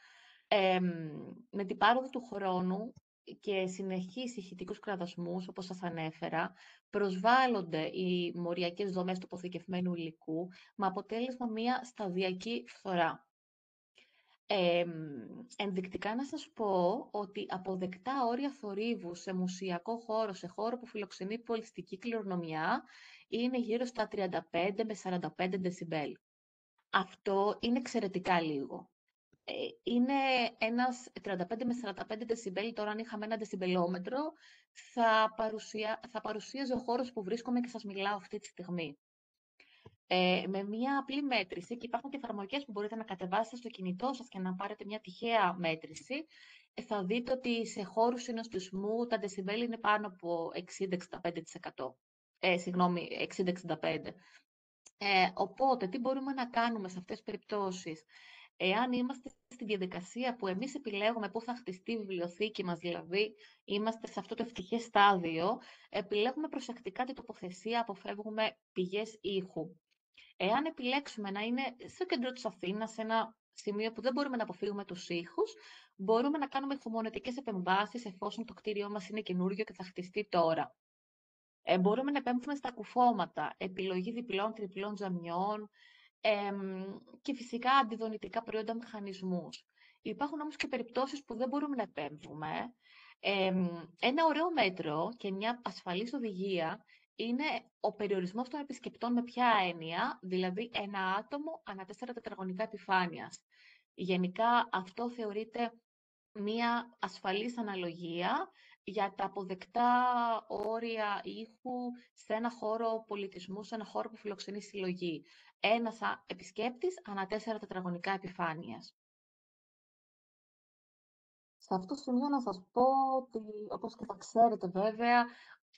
με την πάροδο του χρόνου και συνεχείς ηχητικούς κραδασμούς, όπως σας ανέφερα, προσβάλλονται οι μοριακές δομές του αποθηκευμένου υλικού, με αποτέλεσμα μια σταδιακή φθορά. Ενδεικτικά να σας πω ότι αποδεκτά όρια θορύβου σε μουσιακό χώρο, σε χώρο που φιλοξενεί πολιτιστική κληρονομιά, είναι γύρω στα 35 με 45 δεσιμπέλ. Αυτό είναι εξαιρετικά λίγο. Είναι ένας 35 με 45 δεσιμπέλ, τώρα αν είχαμε ένα δεσιμπελόμετρο, θα παρουσίαζε ο χώρος που βρίσκομαι και σας μιλάω αυτή τη στιγμή. Με μια απλή μέτρηση, και υπάρχουν και εφαρμογές που μπορείτε να κατεβάσετε στο κινητό σας και να πάρετε μια τυχαία μέτρηση, θα δείτε ότι σε χώρους συνοστισμού τα δεσιμπέλ είναι πάνω από 60-65%. Συγγνώμη, 60-65%. Οπότε, τι μπορούμε να κάνουμε σε αυτές τις περιπτώσεις? Εάν είμαστε στη διαδικασία που εμείς επιλέγουμε πού θα χτιστεί η βιβλιοθήκη μας, δηλαδή είμαστε σε αυτό το ευτυχές στάδιο, επιλέγουμε προσεκτικά την τοποθεσία, αποφεύγουμε πηγές ήχου. Εάν επιλέξουμε να είναι στο κέντρο της Αθήνας, σε ένα σημείο που δεν μπορούμε να αποφύγουμε τους ήχους, μπορούμε να κάνουμε ηχομονωτικές επεμβάσεις εφόσον το κτίριό μας είναι καινούριο και θα χτιστεί τώρα. Μπορούμε να επέμβουμε στα κουφώματα, επιλογή διπλών, τριπλών τζαμιών και φυσικά αντιδονητικά προϊόντα μηχανισμούς. Υπάρχουν όμως και περιπτώσεις που δεν μπορούμε να επέμβουμε. Ένα ωραίο μέτρο και μια ασφαλής οδηγία είναι ο περιορισμός των επισκεπτών. Με ποια έννοια? Δηλαδή ένα άτομο ανά 4 τετραγωνικά επιφάνειας. Γενικά αυτό θεωρείται μια ασφαλής αναλογία για τα αποδεκτά όρια ήχου σε ένα χώρο πολιτισμού, σε ένα χώρο που φιλοξενεί συλλογή. Ένας επισκέπτης ανά 4 τετραγωνικά επιφάνειας. Σε αυτό το σημείο να σας πω ότι, όπως και θα ξέρετε βέβαια,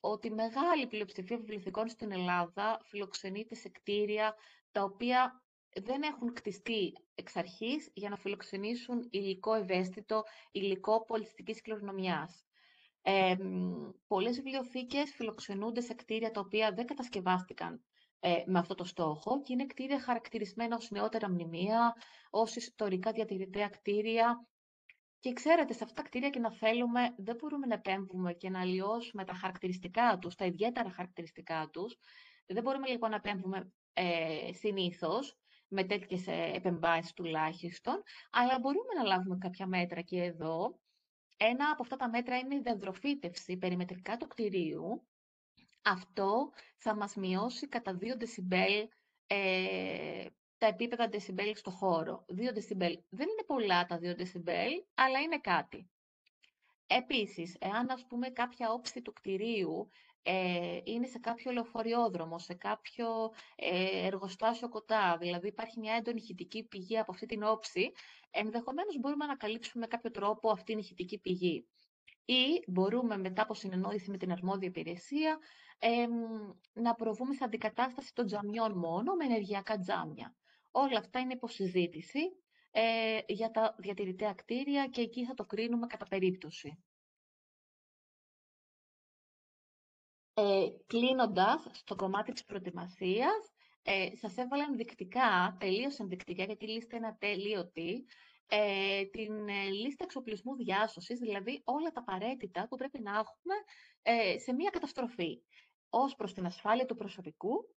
ότι μεγάλη πλειοψηφία βιβλιοθηκών στην Ελλάδα φιλοξενείται σε κτίρια τα οποία δεν έχουν κτιστεί εξ αρχής για να φιλοξενήσουν υλικό ευαίσθητο, υλικό πολιτιστικής κληρονομιάς. Πολλές βιβλιοθήκες φιλοξενούνται σε κτίρια τα οποία δεν κατασκευάστηκαν με αυτό το στόχο και είναι κτίρια χαρακτηρισμένα ως νεότερα μνημεία, ως ιστορικά διατηρητέα κτίρια. Και ξέρετε, σε αυτά τα κτίρια και να θέλουμε, δεν μπορούμε να επέμβουμε και να αλλοιώσουμε τα χαρακτηριστικά τους, τα ιδιαίτερα χαρακτηριστικά τους. Δεν μπορούμε λοιπόν να επέμβουμε συνήθως, με τέτοιες επεμβάσεις τουλάχιστον, αλλά μπορούμε να λάβουμε κάποια μέτρα και εδώ. Ένα από αυτά τα μέτρα είναι η διαδροφήτευση περιμετρικά του κτηρίου. Αυτό θα μας μειώσει κατά 2 δεσιμπέλ τα επίπεδα δεσιμπέλ στο χώρο. 2 δεσιμπέλ δεν είναι πολλά τα 2 δεσιμπέλ, αλλά είναι κάτι. Επίσης, εάν ας πούμε κάποια όψη του κτηρίου είναι σε κάποιο λεωφοριόδρομο, σε κάποιο εργοστάσιο κοντά, δηλαδή υπάρχει μια έντονη ηχητική πηγή από αυτή την όψη, ενδεχομένως μπορούμε να καλύψουμε με κάποιο τρόπο αυτή την ηχητική πηγή. Ή μπορούμε μετά από συνεννόηση με την αρμόδια υπηρεσία να προβούμε σε αντικατάσταση των τζαμιών μόνο με ενεργειακά τζάμια. Όλα αυτά είναι υποσυζήτηση για τα διατηρητέα κτίρια και εκεί θα το κρίνουμε κατά περίπτωση. Κλείνοντας, στο κομμάτι της προετοιμασίας, σας έβαλα ενδεικτικά, τελείως ενδεικτικά, γιατί η λίστα είναι ατελείωτη, την λίστα εξοπλισμού διάσωσης, δηλαδή όλα τα απαραίτητα που πρέπει να έχουμε σε μία καταστροφή, ως προς την ασφάλεια του προσωπικού,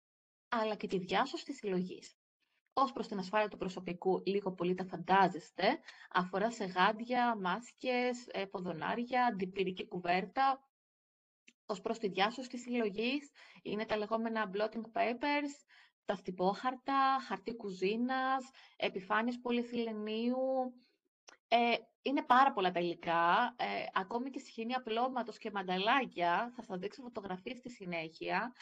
αλλά και τη διάσωση της συλλογής. Ως προς την ασφάλεια του προσωπικού, λίγο πολύ τα φαντάζεστε, αφορά σε γάντια, μάσκες, ποδονάρια, αντιπυρική κουβέρτα. Ως προς τη διάσωση της συλλογής, είναι τα λεγόμενα blotting papers, τα στυπόχαρτα, χαρτί κουζίνας, επιφάνειες πολυεθυλενίου. Είναι πάρα πολλά τα υλικά, ακόμη και σχοινία πλώματος και μανταλάκια, θα σας δείξω φωτογραφίες στη συνέχεια.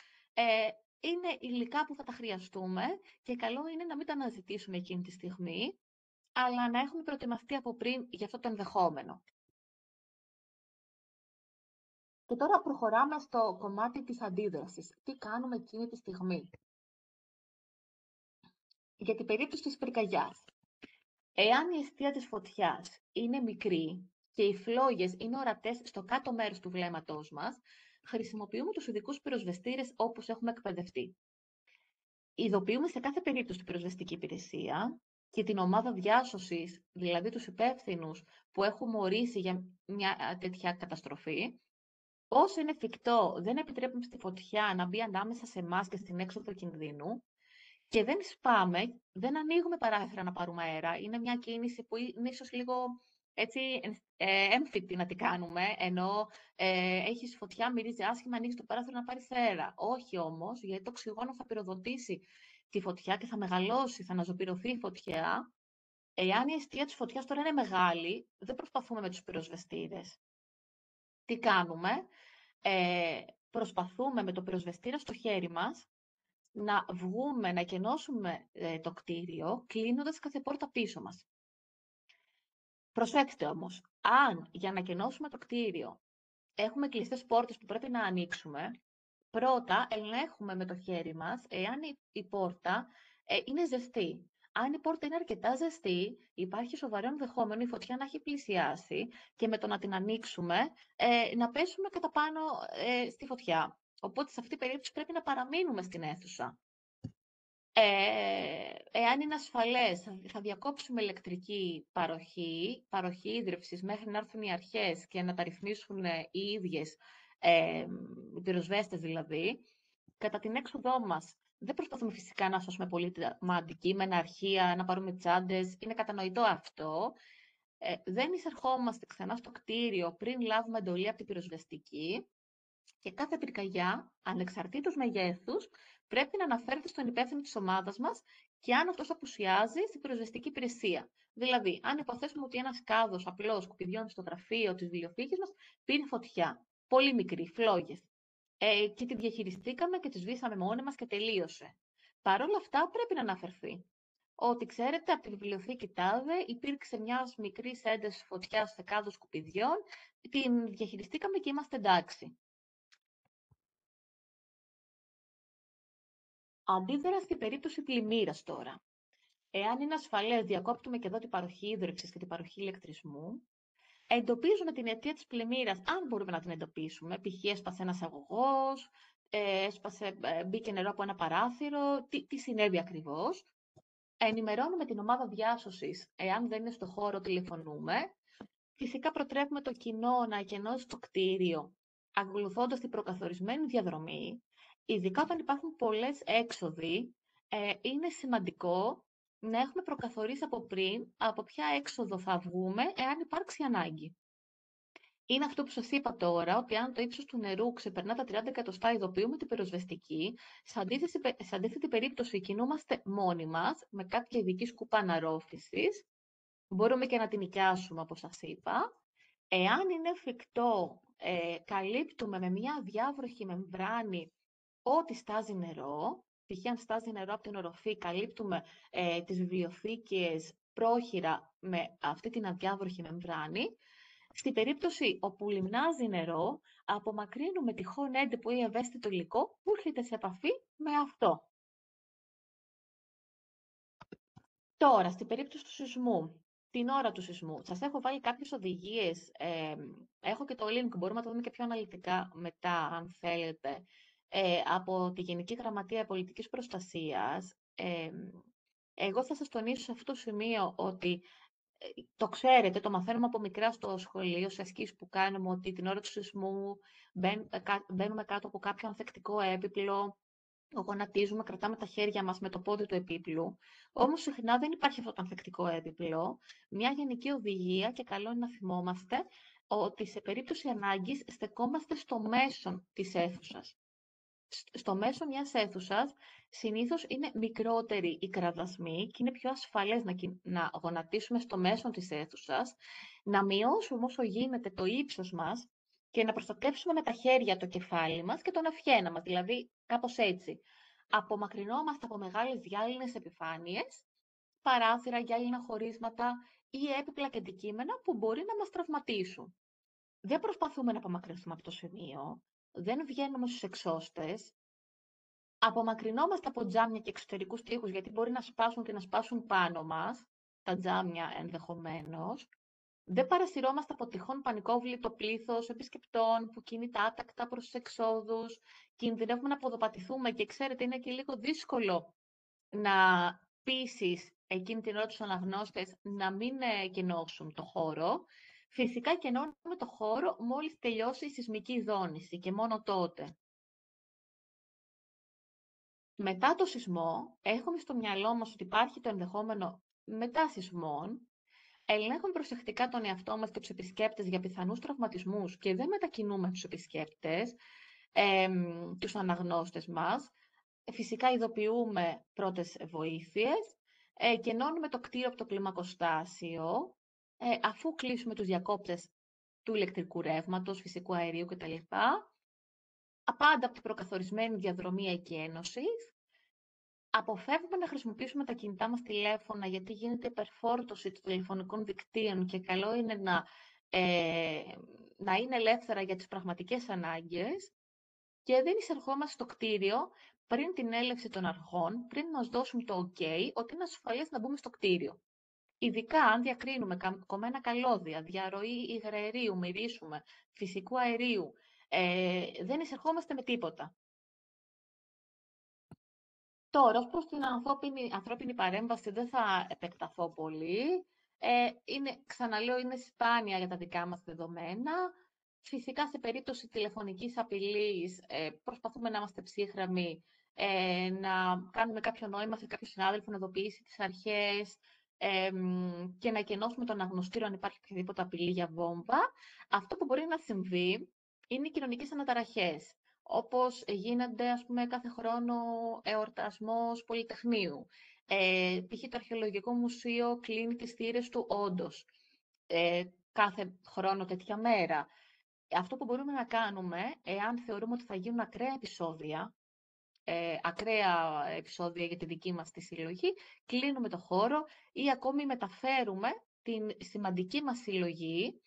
Είναι υλικά που θα τα χρειαστούμε και καλό είναι να μην τα αναζητήσουμε εκείνη τη στιγμή, αλλά να έχουμε προετοιμαστεί από πριν για αυτό το ενδεχόμενο. Και τώρα προχωράμε στο κομμάτι της αντίδρασης. Τι κάνουμε εκείνη τη στιγμή. Για την περίπτωση της πυρκαγιάς. Εάν η αιστεία της φωτιάς είναι μικρή και οι φλόγες είναι ορατές στο κάτω μέρος του βλέμματός μας, χρησιμοποιούμε τους ειδικούς πυροσβεστήρες όπως έχουμε εκπαιδευτεί. Ειδοποιούμε σε κάθε περίπτωση την πυροσβεστική υπηρεσία και την ομάδα διάσωσης, δηλαδή τους υπεύθυνους που έχουμε ορίσει για μια τέτοια καταστροφή. Όσο είναι εφικτό, δεν επιτρέπουμε στη φωτιά να μπει ανάμεσα σε εμάς και στην έξοδο κινδύνου και δεν σπάμε, δεν ανοίγουμε παράθυρα να πάρουμε αέρα. Είναι μια κίνηση που είναι ίσως λίγο έτσι έμφυτη να την κάνουμε, ενώ έχεις φωτιά, μυρίζει άσχημα, ανοίγεις το παράθυρο να πάρεις αέρα. Όχι όμως, γιατί το οξυγόνο θα πυροδοτήσει τη φωτιά και θα μεγαλώσει, θα αναζωπυρωθεί η φωτιά. Εάν η αιστεία της φωτιάς τώρα είναι μεγάλη, δεν προσπαθούμε με τους πυροσβεστήρες. Τι κάνουμε? Προσπαθούμε με το πυροσβεστήρα στο χέρι μας να βγούμε, να εκενώσουμε το κτίριο, κλείνοντας κάθε πόρτα πίσω μας. Προσέξτε όμως, αν για να εκενώσουμε το κτίριο έχουμε κλειστές πόρτες που πρέπει να ανοίξουμε, πρώτα ελέγχουμε με το χέρι μας εάν η πόρτα είναι ζεστή. Αν η πόρτα είναι αρκετά ζεστή, υπάρχει σοβαρό ενδεχόμενο η φωτιά να έχει πλησιάσει και με το να την ανοίξουμε να πέσουμε κατά πάνω στη φωτιά. Οπότε σε αυτή την περίπτωση πρέπει να παραμείνουμε στην αίθουσα. Εάν είναι ασφαλές, θα διακόψουμε ηλεκτρική παροχή ίδρυυσης μέχρι να έρθουν οι αρχές και να τα ρυθμίσουν οι ίδιες, οι πυροσβέστες δηλαδή. Κατά την έξοδό μας, δεν προσπαθούμε φυσικά να σώσουμε πολύ αντικείμενα, αρχεία, να πάρουμε τσάντες. Είναι κατανοητό αυτό. Δεν εισερχόμαστε ξανά στο κτίριο πριν λάβουμε εντολή από την πυροσβεστική. Και κάθε πυρκαγιά, ανεξαρτήτως μεγέθους, πρέπει να αναφέρεται στον υπεύθυνο της ομάδας μας και αν αυτός απουσιάζει στην πυροσβεστική υπηρεσία. Δηλαδή, αν υποθέσουμε ότι ένας κάδος απλώς σκουπιδιών στο γραφείο της βιβλιοθήκης μας πήρε φωτιά, πολύ μικρή, φλόγες, και τη διαχειριστήκαμε και τη σβήσαμε μόνοι μας και τελείωσε. Παρ' όλα αυτά πρέπει να αναφερθεί ότι, ξέρετε, από τη βιβλιοθήκη τάδε υπήρξε μια μικρή ένταση φωτιά σε κάδο σκουπιδιών, την διαχειριστήκαμε και είμαστε εντάξει. Αντίδραση στην περίπτωση πλημμύρας τώρα. Εάν είναι ασφαλές, διακόπτουμε και εδώ την παροχή ίδρυυσης και την παροχή ηλεκτρισμού. Εντοπίζουμε την αιτία της πλημμύρας, αν μπορούμε να την εντοπίσουμε. Π.χ. έσπασε ένας αγωγός, μπήκε νερό από ένα παράθυρο. Τι συνέβη ακριβώς. Ενημερώνουμε την ομάδα διάσωσης. Εάν δεν είναι στο χώρο, τηλεφωνούμε. Φυσικά προτρέπουμε το κοινό να εκενώσει το κτίριο, ακολουθώντας την προκαθορισμένη διαδρομή. Ειδικά όταν υπάρχουν πολλές έξοδοι, είναι σημαντικό να έχουμε προκαθορίσει από πριν από ποια έξοδο θα βγούμε, εάν υπάρξει ανάγκη. Είναι αυτό που σας είπα τώρα, ότι αν το ύψος του νερού ξεπερνά τα 30 εκατοστά, ειδοποιούμε την πυροσβεστική. Σε αντίθετη περίπτωση, κινούμαστε μόνοι μας, με κάποια ειδική σκούπα αναρρόφησης. Μπορούμε και να την νοικιάσουμε, όπως σας είπα. Εάν είναι εφικτό, καλύπτουμε με μια αδιάβροχη μεμβράνη ό,τι στάζει νερό. Π.χ. αν στάζει νερό από την οροφή, καλύπτουμε τις βιβλιοθήκες πρόχειρα με αυτή την αδιάβροχη μεμβράνη. Στην περίπτωση όπου λιμνάζει νερό, απομακρύνουμε τυχόν έντυπο ή ευαίσθητο υλικό που έρχεται σε επαφή με αυτό. Τώρα, στην περίπτωση του σεισμού, την ώρα του σεισμού, σας έχω βάλει κάποιες οδηγίες, έχω και το link, μπορούμε να το δούμε και πιο αναλυτικά μετά, αν θέλετε, από τη Γενική Γραμματεία Πολιτικής Προστασίας. Εγώ θα σας τονίσω σε αυτό το σημείο ότι το ξέρετε, το μαθαίνουμε από μικρά στο σχολείο, σε ασκήσεις που κάνουμε, ότι την ώρα του σεισμού μπαίνουμε κάτω από κάποιο ανθεκτικό έπιπλο, γονατίζουμε, κρατάμε τα χέρια μας με το πόδι του επίπλου. Όμως συχνά δεν υπάρχει αυτό το ανθεκτικό έπιπλο. Μια γενική οδηγία, και καλό είναι να θυμόμαστε, ότι σε περίπτωση ανάγκης στεκόμαστε στο μέσον της αίθουσας. Στο μέσο μιας αίθουσας συνήθως είναι μικρότεροι οι κραδασμοί και είναι πιο ασφαλές να γονατίσουμε στο μέσο της αίθουσας, να μειώσουμε όσο γίνεται το ύψος μας και να προστατεύσουμε με τα χέρια το κεφάλι μας και τον αυχένα μας, δηλαδή κάπως έτσι. Απομακρυνόμαστε από μεγάλες γυάλινες επιφάνειες, παράθυρα, γυάλινα χωρίσματα ή έπιπλα και αντικείμενα που μπορεί να μας τραυματίσουν. Δεν προσπαθούμε να απομακρυνθούμε από το σημείο, δεν βγαίνουμε στους εξώστες, απομακρυνόμαστε από τζάμια και εξωτερικούς τοίχους, γιατί μπορεί να σπάσουν και να σπάσουν πάνω μας, τα τζάμια ενδεχομένως. Δεν παρασυρώμαστε από τυχόν πανικόβλητο πλήθος επισκεπτών που κινείται άτακτα προς τους εξόδους. Κινδυνεύουμε να ποδοπατηθούμε και ξέρετε, είναι και λίγο δύσκολο να πείσεις εκείνη την ώρα τους αναγνώστες να μην κενώσουν το χώρο. Φυσικά κενώνουμε το χώρο μόλις τελειώσει η σεισμική δόνηση και μόνο τότε. Μετά το σεισμό, έχουμε στο μυαλό μας ότι υπάρχει το ενδεχόμενο μετά σεισμών, ελέγχουμε προσεκτικά τον εαυτό μας και τους επισκέπτες για πιθανούς τραυματισμούς και δεν μετακινούμε τους επισκέπτες, τους αναγνώστες μας. Φυσικά ειδοποιούμε πρώτες βοήθειες, κενώνουμε το κτίριο από το κλιμακοστάσιο, αφού κλείσουμε τους διακόπτες του ηλεκτρικού ρεύματος, φυσικού αερίου κτλ. Απάντα από την προκαθορισμένη διαδρομή εκένωσης. Αποφεύγουμε να χρησιμοποιήσουμε τα κινητά μας τηλέφωνα, γιατί γίνεται υπερφόρτωση των τηλεφωνικών δικτύων και καλό είναι να είναι ελεύθερα για τις πραγματικές ανάγκες. Και δεν εισερχόμαστε στο κτίριο πριν την έλευση των αρχών, πριν μας δώσουν το OK, ότι είναι ασφαλές να μπούμε στο κτίριο. Ειδικά αν διακρίνουμε κομμένα καλώδια, διαρροή υγραερίου, μυρίσουμε, φυσικού αερίου, δεν εισερχόμαστε με τίποτα. Τώρα, ως προς την ανθρώπινη παρέμβαση δεν θα επεκταθώ πολύ. Ξαναλέω, είναι σπάνια για τα δικά μας δεδομένα. Φυσικά, σε περίπτωση τηλεφωνικής απειλής, προσπαθούμε να είμαστε ψύχρεμοι, να κάνουμε κάποιο νόημα σε κάποιο συνάδελφο, να ειδοποιήσει τις αρχές και να εκενώσουμε τον αγνωστήριο αν υπάρχει οποιαδήποτε απειλή για βόμβα. Αυτό που μπορεί να συμβεί είναι οι κοινωνικές αναταραχές, όπως γίνονται, ας πούμε, κάθε χρόνο εορτασμός Πολυτεχνείου. Π.χ. το Αρχαιολογικό Μουσείο κλείνει τις θύρες του όντως κάθε χρόνο τέτοια μέρα. Αυτό που μπορούμε να κάνουμε, εάν θεωρούμε ότι θα γίνουν ακραία επεισόδια για τη δική μας τη συλλογή, κλείνουμε το χώρο ή ακόμη μεταφέρουμε την σημαντική μας συλλογή,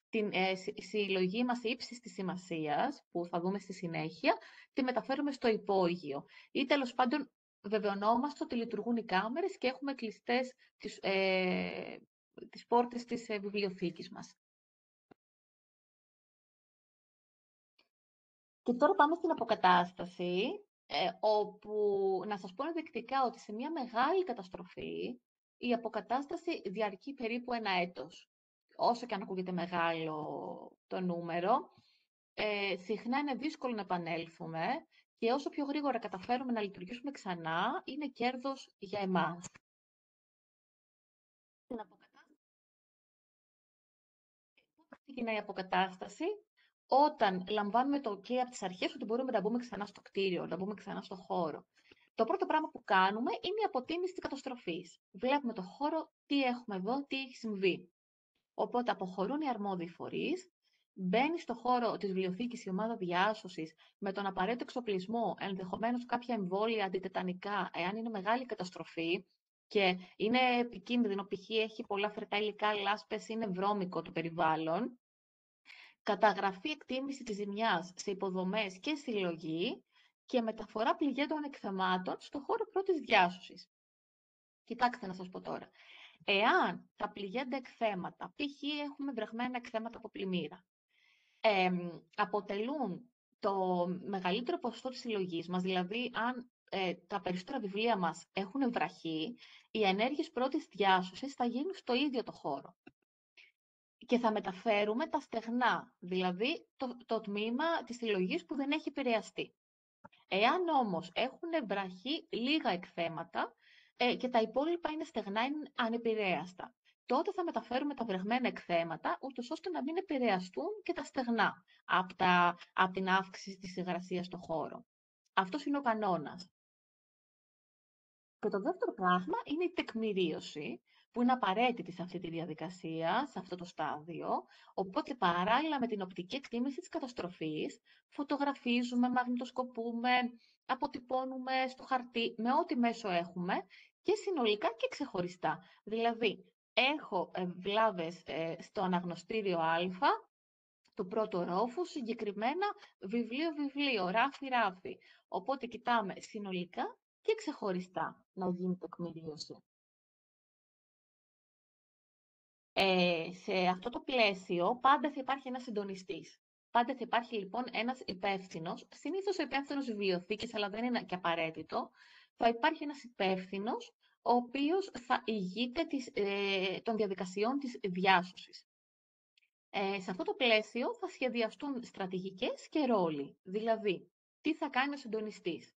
την συλλογή μας ύψης της σημασίας, που θα δούμε στη συνέχεια, τη μεταφέρουμε στο υπόγειο. Ή τέλος πάντων βεβαιωνόμαστε ότι λειτουργούν οι κάμερες και έχουμε κλειστές τις πόρτες της βιβλιοθήκης μας. Και τώρα πάμε στην αποκατάσταση, όπου να σας πω ενδεικτικά ότι σε μια μεγάλη καταστροφή η αποκατάσταση διαρκεί περίπου 1 έτος. Όσο και αν ακούγεται μεγάλο το νούμερο, συχνά είναι δύσκολο να επανέλθουμε και όσο πιο γρήγορα καταφέρουμε να λειτουργήσουμε ξανά, είναι κέρδος για εμάς. Πώς ξεκινάει η αποκατάσταση? Όταν λαμβάνουμε το OK από τις αρχές ότι μπορούμε να μπούμε ξανά στο κτίριο, να μπούμε ξανά στο χώρο. Το πρώτο πράγμα που κάνουμε είναι η αποτίμηση της καταστροφής. Βλέπουμε το χώρο, τι έχουμε εδώ, τι έχει συμβεί. Οπότε αποχωρούν οι αρμόδιοι φορείς, μπαίνει στο χώρο της βιβλιοθήκης η ομάδα διάσωσης με τον απαραίτητο εξοπλισμό, ενδεχομένως κάποια εμβόλια αντιτετανικά, εάν είναι μεγάλη καταστροφή και είναι επικίνδυνο, π.χ. έχει πολλά φρετά υλικά, λάσπες, είναι βρώμικο το περιβάλλον. Καταγραφή εκτίμηση της ζημιάς σε υποδομές και συλλογή και μεταφορά πληγέντων εκθεμάτων στο χώρο πρώτης διάσωσης. Κοιτάξτε να σας πω τώρα. Εάν τα πληγέντα εκθέματα, π.χ. έχουμε βρεγμένα εκθέματα από πλημμύρα, αποτελούν το μεγαλύτερο ποσοστό της συλλογής μας, δηλαδή αν τα περισσότερα βιβλία μας έχουν βραχεί, οι ενέργειες πρώτης διάσωσης θα γίνουν στο ίδιο το χώρο. Και θα μεταφέρουμε τα στεγνά, δηλαδή το τμήμα της συλλογής που δεν έχει επηρεαστεί. Εάν όμως έχουν βραχεί λίγα εκθέματα και τα υπόλοιπα είναι στεγνά, είναι ανεπηρέαστα, τότε θα μεταφέρουμε τα βρεγμένα εκθέματα, ούτως ώστε να μην επηρεαστούν και τα στεγνά από την αύξηση της υγρασίας στο χώρο. Αυτός είναι ο κανόνας. Και το δεύτερο πράγμα είναι η τεκμηρίωση, που είναι απαραίτητη σε αυτή τη διαδικασία, σε αυτό το στάδιο. Οπότε, παράλληλα με την οπτική εκτίμηση της καταστροφής, φωτογραφίζουμε, μαγνητοσκοπούμε, αποτυπώνουμε στο χαρτί, με ό,τι μέσο έχουμε και συνολικά και ξεχωριστά. Δηλαδή, έχω βλάβες στο αναγνωστήριο Α, του πρώτου ρόφου, συγκεκριμένα βιβλίο-βιβλίο, ράφι-ράφι. Οπότε κοιτάμε συνολικά και ξεχωριστά να γίνει τεκμηρίωση. Σε αυτό το πλαίσιο πάντα θα υπάρχει ένας συντονιστής. Πάντα θα υπάρχει λοιπόν ένας υπεύθυνος, συνήθως ο υπεύθυνος βιβλιοθήκης, αλλά δεν είναι και απαραίτητο. Θα υπάρχει ένας υπεύθυνος, ο οποίος θα ηγείται των διαδικασιών της διάσωσης. Σε αυτό το πλαίσιο θα σχεδιαστούν στρατηγικές και ρόλοι. Δηλαδή, τι θα κάνει ο συντονιστής.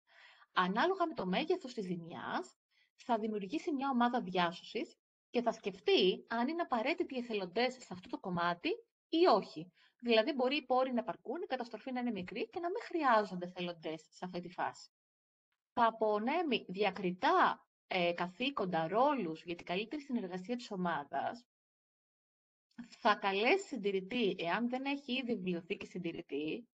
Ανάλογα με το μέγεθος της ζημιάς, θα δημιουργήσει μια ομάδα διάσωσης και θα σκεφτεί αν είναι απαραίτητοι οι εθελοντές σε αυτό το κομμάτι ή όχι. Δηλαδή, μπορεί οι πόροι να επαρκούν, η καταστροφή να είναι μικρή και να μην χρειάζονται εθελοντές σε αυτή τη φάση. Θα απονέμει διακριτά καθήκοντα, ρόλους για την καλύτερη συνεργασία της ομάδας. Θα καλέσει συντηρητή, εάν δεν έχει ήδη βιβλιοθήκη συντηρητή,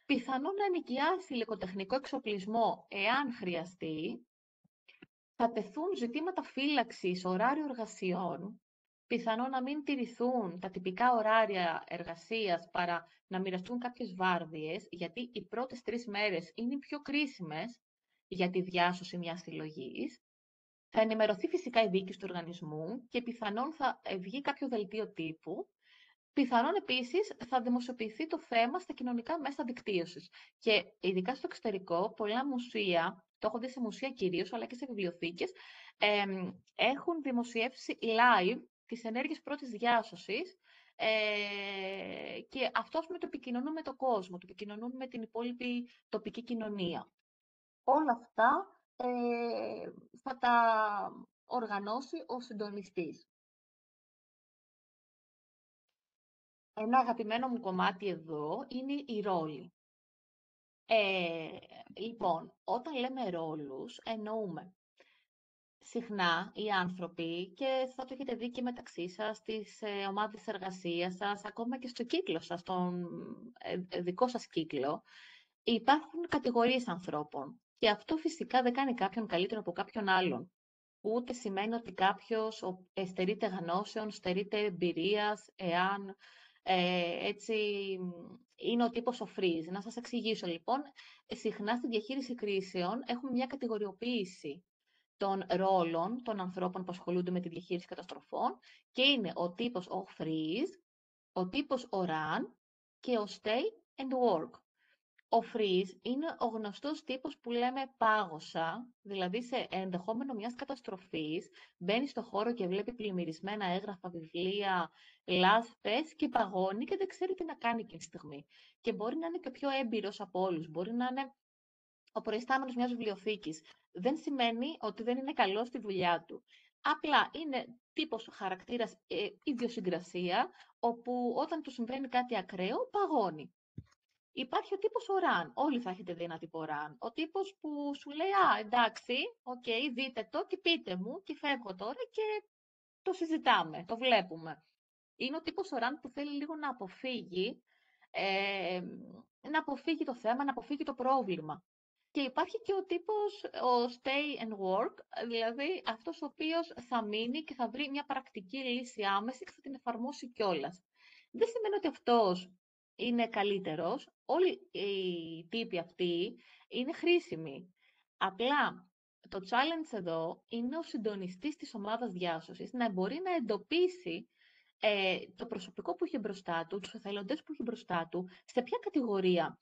πιθανόν να ενοικιάσει υλικοτεχνικό εξοπλισμό, εάν χρειαστεί. Θα τεθούν ζητήματα φύλαξης, ωράριο εργασιών, πιθανόν να μην τηρηθούν τα τυπικά ωράρια εργασίας παρά να μοιραστούν κάποιες βάρδιες, γιατί οι πρώτες 3 μέρες είναι οι πιο κρίσιμες για τη διάσωση μιας συλλογής. Θα ενημερωθεί φυσικά η διοίκηση του οργανισμού και πιθανόν θα βγει κάποιο δελτίο τύπου. Πιθανόν επίσης θα δημοσιοποιηθεί το θέμα στα κοινωνικά μέσα δικτύωσης. Και ειδικά στο εξωτερικό, πολλά μουσεία, το έχω δει σε μουσεία κυρίως, αλλά και σε βιβλιοθήκες, έχουν δημοσιεύσει live τις ενέργειες πρώτης διάσωσης και αυτό το επικοινωνούν με τον κόσμο, το επικοινωνούν με την υπόλοιπη τοπική κοινωνία. Όλα αυτά θα τα οργανώσει ο συντονιστής. Ένα αγαπημένο μου κομμάτι εδώ είναι η ρόλη. Λοιπόν, όταν λέμε ρόλους, εννοούμε συχνά οι άνθρωποι, και θα το έχετε δει και μεταξύ σας, στις ομάδες εργασίας σας, ακόμα και στο κύκλο σας, στον δικό σας κύκλο, υπάρχουν κατηγορίες ανθρώπων. Και αυτό φυσικά δεν κάνει κάποιον καλύτερο από κάποιον άλλον. Ούτε σημαίνει ότι κάποιος στερείται γνώσεων, στερείται εμπειρίας, εάν έτσι είναι ο τύπος ο freeze. Να σας εξηγήσω λοιπόν, συχνά στη διαχείριση κρίσεων έχουμε μια κατηγοριοποίηση των ρόλων των ανθρώπων που ασχολούνται με τη διαχείριση καταστροφών και είναι ο τύπος ο freeze, ο τύπος ο run και ο stay and work. Ο freeze είναι ο γνωστός τύπος που λέμε πάγωσα, δηλαδή σε ενδεχόμενο μιας καταστροφής, μπαίνει στο χώρο και βλέπει πλημμυρισμένα έγγραφα, βιβλία, λάσπες και παγώνει και δεν ξέρει τι να κάνει εκείνη τη στιγμή. Και μπορεί να είναι και πιο έμπειρος από όλους, μπορεί να είναι ο προϊστάμενος μιας βιβλιοθήκης. Δεν σημαίνει ότι δεν είναι καλός στη δουλειά του. Απλά είναι τύπος χαρακτήρας ιδιοσυγκρασία, όπου όταν του συμβαίνει κάτι ακραίο, παγώνει. Υπάρχει ο τύπος ο run. Όλοι θα έχετε δει ένα τύπο run. Ο τύπος που σου λέει, εντάξει, δείτε το και πείτε μου και φεύγω τώρα και το συζητάμε, το βλέπουμε. Είναι ο τύπος ο Ραντ που θέλει λίγο να αποφύγει το θέμα, να αποφύγει το πρόβλημα. Και υπάρχει και ο τύπος, ο stay and work, δηλαδή αυτός ο οποίος θα μείνει και θα βρει μια πρακτική λύση άμεση και θα την εφαρμόσει κιόλας. Δεν σημαίνει ότι αυτός είναι καλύτερος. Όλοι οι τύποι αυτοί είναι χρήσιμοι. Απλά το challenge εδώ είναι ο συντονιστής της ομάδας διάσωσης να μπορεί να εντοπίσει το προσωπικό που έχει μπροστά του, τους εθελοντές που έχει μπροστά του, σε ποια κατηγορία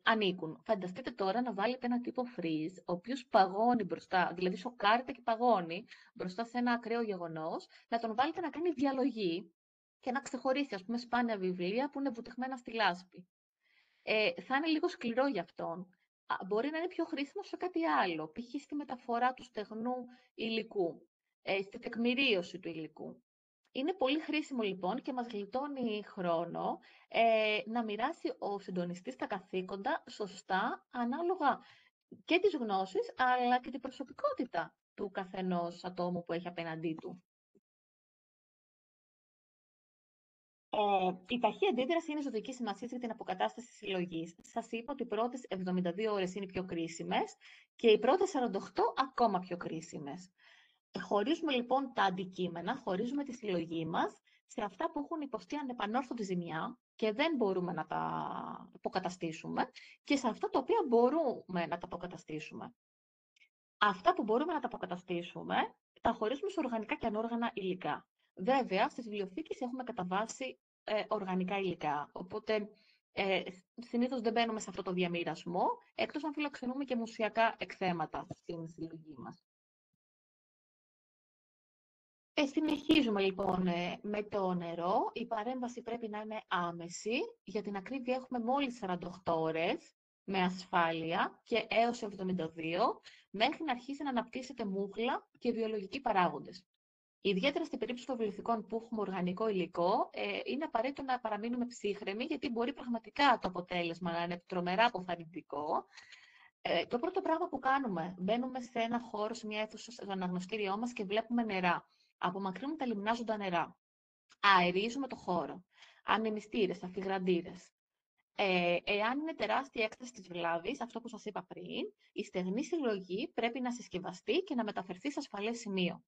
ανήκουν. Φανταστείτε τώρα να βάλετε ένα τύπο freeze, ο οποίος παγώνει μπροστά, δηλαδή σοκάρεται και παγώνει μπροστά σε ένα ακραίο γεγονός, να τον βάλετε να κάνει διαλογή και να ξεχωρίσει, ας πούμε, σπάνια βιβλία που είναι βουτυγμένα στη λάσπη. Θα είναι λίγο σκληρό για αυτόν. Μπορεί να είναι πιο χρήσιμο σε κάτι άλλο, π.χ. στη μεταφορά του στεγνού υλικού, στη τεκμηρίωση του υλικού. Είναι πολύ χρήσιμο λοιπόν και μας γλιτώνει χρόνο να μοιράσει ο συντονιστής τα καθήκοντα σωστά, ανάλογα και τις γνώσεις, αλλά και την προσωπικότητα του καθενός ατόμου που έχει απέναντί του. Η ταχεία αντίδραση είναι ζωτική σημασία για την αποκατάσταση της συλλογής. Σας είπα ότι οι πρώτες 72 ώρες είναι οι πιο κρίσιμες και οι πρώτες 48 ακόμα πιο κρίσιμες. Χωρίζουμε λοιπόν τα αντικείμενα, χωρίζουμε τη συλλογή μας σε αυτά που έχουν υποστεί ανεπανόρθωτη ζημιά και δεν μπορούμε να τα αποκαταστήσουμε και σε αυτά τα οποία μπορούμε να τα αποκαταστήσουμε. Αυτά που μπορούμε να τα αποκαταστήσουμε τα χωρίζουμε σε οργανικά και ανόργανα υλικά. Βέβαια, στις βιβλιοθήκες έχουμε κατά βάση οργανικά υλικά, οπότε συνήθως δεν μπαίνουμε σε αυτό το διαμοιρασμό, εκτός αν φιλοξενούμε και μουσιακά εκθέματα στην συλλογή μας. Συνεχίζουμε λοιπόν με το νερό. Η παρέμβαση πρέπει να είναι άμεση. Για την ακρίβεια έχουμε μόλις 48 ώρες με ασφάλεια και έως 72 μέχρι να αρχίσει να αναπτύσσεται μούχλα και βιολογικοί παράγοντες. Ιδιαίτερα στην περίπτωση των βιβλιοθηκών που έχουμε οργανικό υλικό, είναι απαραίτητο να παραμείνουμε ψύχρεμοι, γιατί μπορεί πραγματικά το αποτέλεσμα να είναι τρομερά αποθαρρυντικό. Το πρώτο πράγμα που κάνουμε, μπαίνουμε σε ένα χώρο, σε μια αίθουσα, στο αναγνωστήριό μας και βλέπουμε νερά. Απομακρύνουμε τα λιμνάζοντα νερά. Αερίζουμε το χώρο. Ανεμιστήρες, αφιγραντήρες. Εάν είναι τεράστια έκταση της βλάβης, αυτό που σας είπα πριν, η στεγνή συλλογή πρέπει να συσκευαστεί και να μεταφερθεί σε ασφαλές σημείο.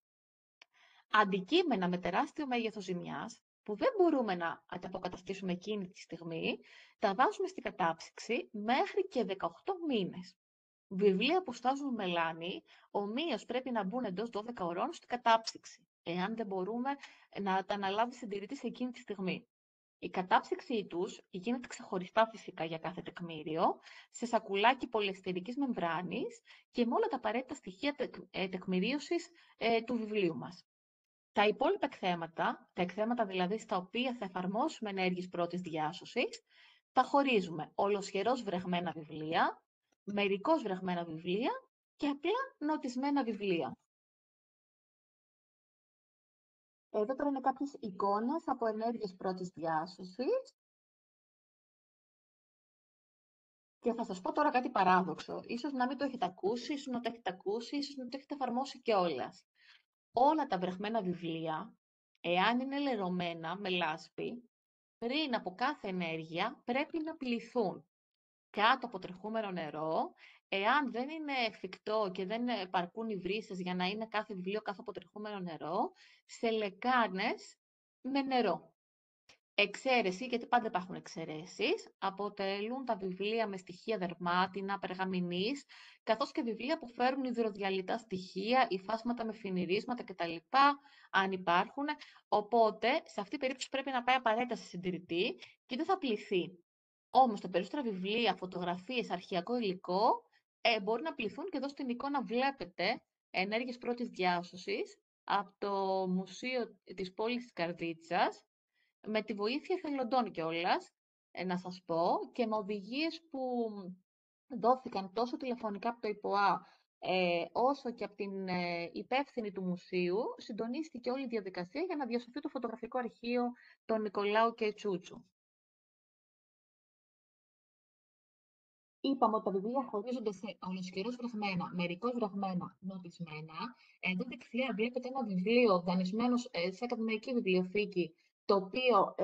Αντικείμενα με τεράστιο μέγεθος ζημιάς, που δεν μπορούμε να τα αποκαταστήσουμε εκείνη τη στιγμή, τα βάζουμε στην κατάψυξη μέχρι και 18 μήνες. Βιβλία που στάζουν μελάνι, ομοίως πρέπει να μπουν εντός 12 ωρών στην κατάψυξη, εάν δεν μπορούμε να τα αναλάβει συντηρητής εκείνη τη στιγμή. Η κατάψυξή τους γίνεται ξεχωριστά φυσικά για κάθε τεκμήριο, σε σακουλάκι πολυεστερικής μεμβράνης και με όλα τα απαραίτητα στοιχεία τεκμηρίωσης του βιβλίου μας. Τα υπόλοιπα εκθέματα, τα εκθέματα δηλαδή στα οποία θα εφαρμόσουμε ενέργειες πρώτης διάσωσης, τα χωρίζουμε ολοσχερώς βρεγμένα βιβλία, μερικώς βρεγμένα βιβλία και απλά νοτισμένα βιβλία. Εδώ τώρα είναι κάποιες εικόνες από ενέργειες πρώτης διάσωσης. Και θα σας πω τώρα κάτι παράδοξο. Ίσως να μην το έχετε ακούσει, ίσως να το έχετε ακούσει, ίσως να το έχετε εφαρμόσει κιόλας. Όλα τα βρεγμένα βιβλία, εάν είναι λερωμένα με λάσπη, πριν από κάθε ενέργεια πρέπει να πληθούν κάτω από τρεχούμενο νερό. Εάν δεν είναι εφικτό και δεν επαρκούν οι βρύσες για να είναι κάθε βιβλίο κάτω από τρεχούμενο νερό, σε λεκάνες με νερό. Εξαίρεση, γιατί πάντα υπάρχουν εξαιρέσεις, αποτελούν τα βιβλία με στοιχεία δερμάτινα, περγαμηνής, καθώς και βιβλία που φέρουν υδροδιαλυτά στοιχεία, υφάσματα με φινιρίσματα κτλ, αν υπάρχουν. Οπότε, σε αυτή την περίπτωση πρέπει να πάει απαραίτητα σε συντηρητή και δεν θα πληθεί. Όμως, τα περισσότερα βιβλία, φωτογραφίες, αρχαιακό υλικό, μπορεί να πληθούν και εδώ στην εικόνα βλέπετε ενέργειες πρώτης διάσωσης από το Μουσείο της Πόλης της Καρδίτσας, με τη βοήθεια εθελοντών κιόλας, να σας πω, και με οδηγίες που δόθηκαν τόσο τηλεφωνικά από το ΙΠΟΑ, όσο και από την υπεύθυνη του μουσείου, συντονίστηκε όλη η διαδικασία για να διασωθεί το φωτογραφικό αρχείο των Νικολάου και Τσούτσου. Είπαμε ότι τα βιβλία χωρίζονται σε ολοσχερώς βρεγμένα, μερικώς βρεγμένα, νοτισμένα. Εδώ δεξιά βλέπετε ένα βιβλίο δανεισμένο σε ακαδημαϊκή βιβλιοθήκη το οποίο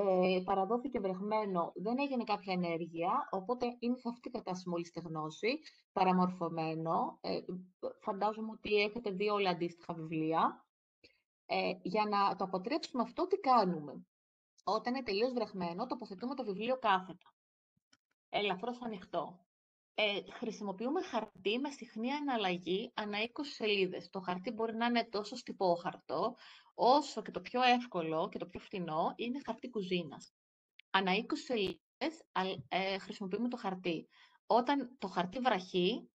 παραδόθηκε βρεχμένο, δεν έγινε κάποια ενέργεια, οπότε είναι σε αυτή την κατάσταση μόλις στεγνώσει, παραμορφωμένο. Φαντάζομαι ότι έχετε δει όλα αντίστοιχα βιβλία. Για να το αποτρέψουμε αυτό, τι κάνουμε? Όταν είναι τελείως βρεχμένο, τοποθετούμε το βιβλίο κάθετα, ελαφρώς ανοιχτό. Χρησιμοποιούμε χαρτί με συχνή αναλλαγή ανά 20 σελίδες. Το χαρτί μπορεί να είναι τόσο στιπόχαρτο, όσο και το πιο εύκολο και το πιο φθηνό είναι χαρτί κουζίνας. Ανά 20 σελίδες χρησιμοποιούμε το χαρτί. Όταν το χαρτί βραχεί,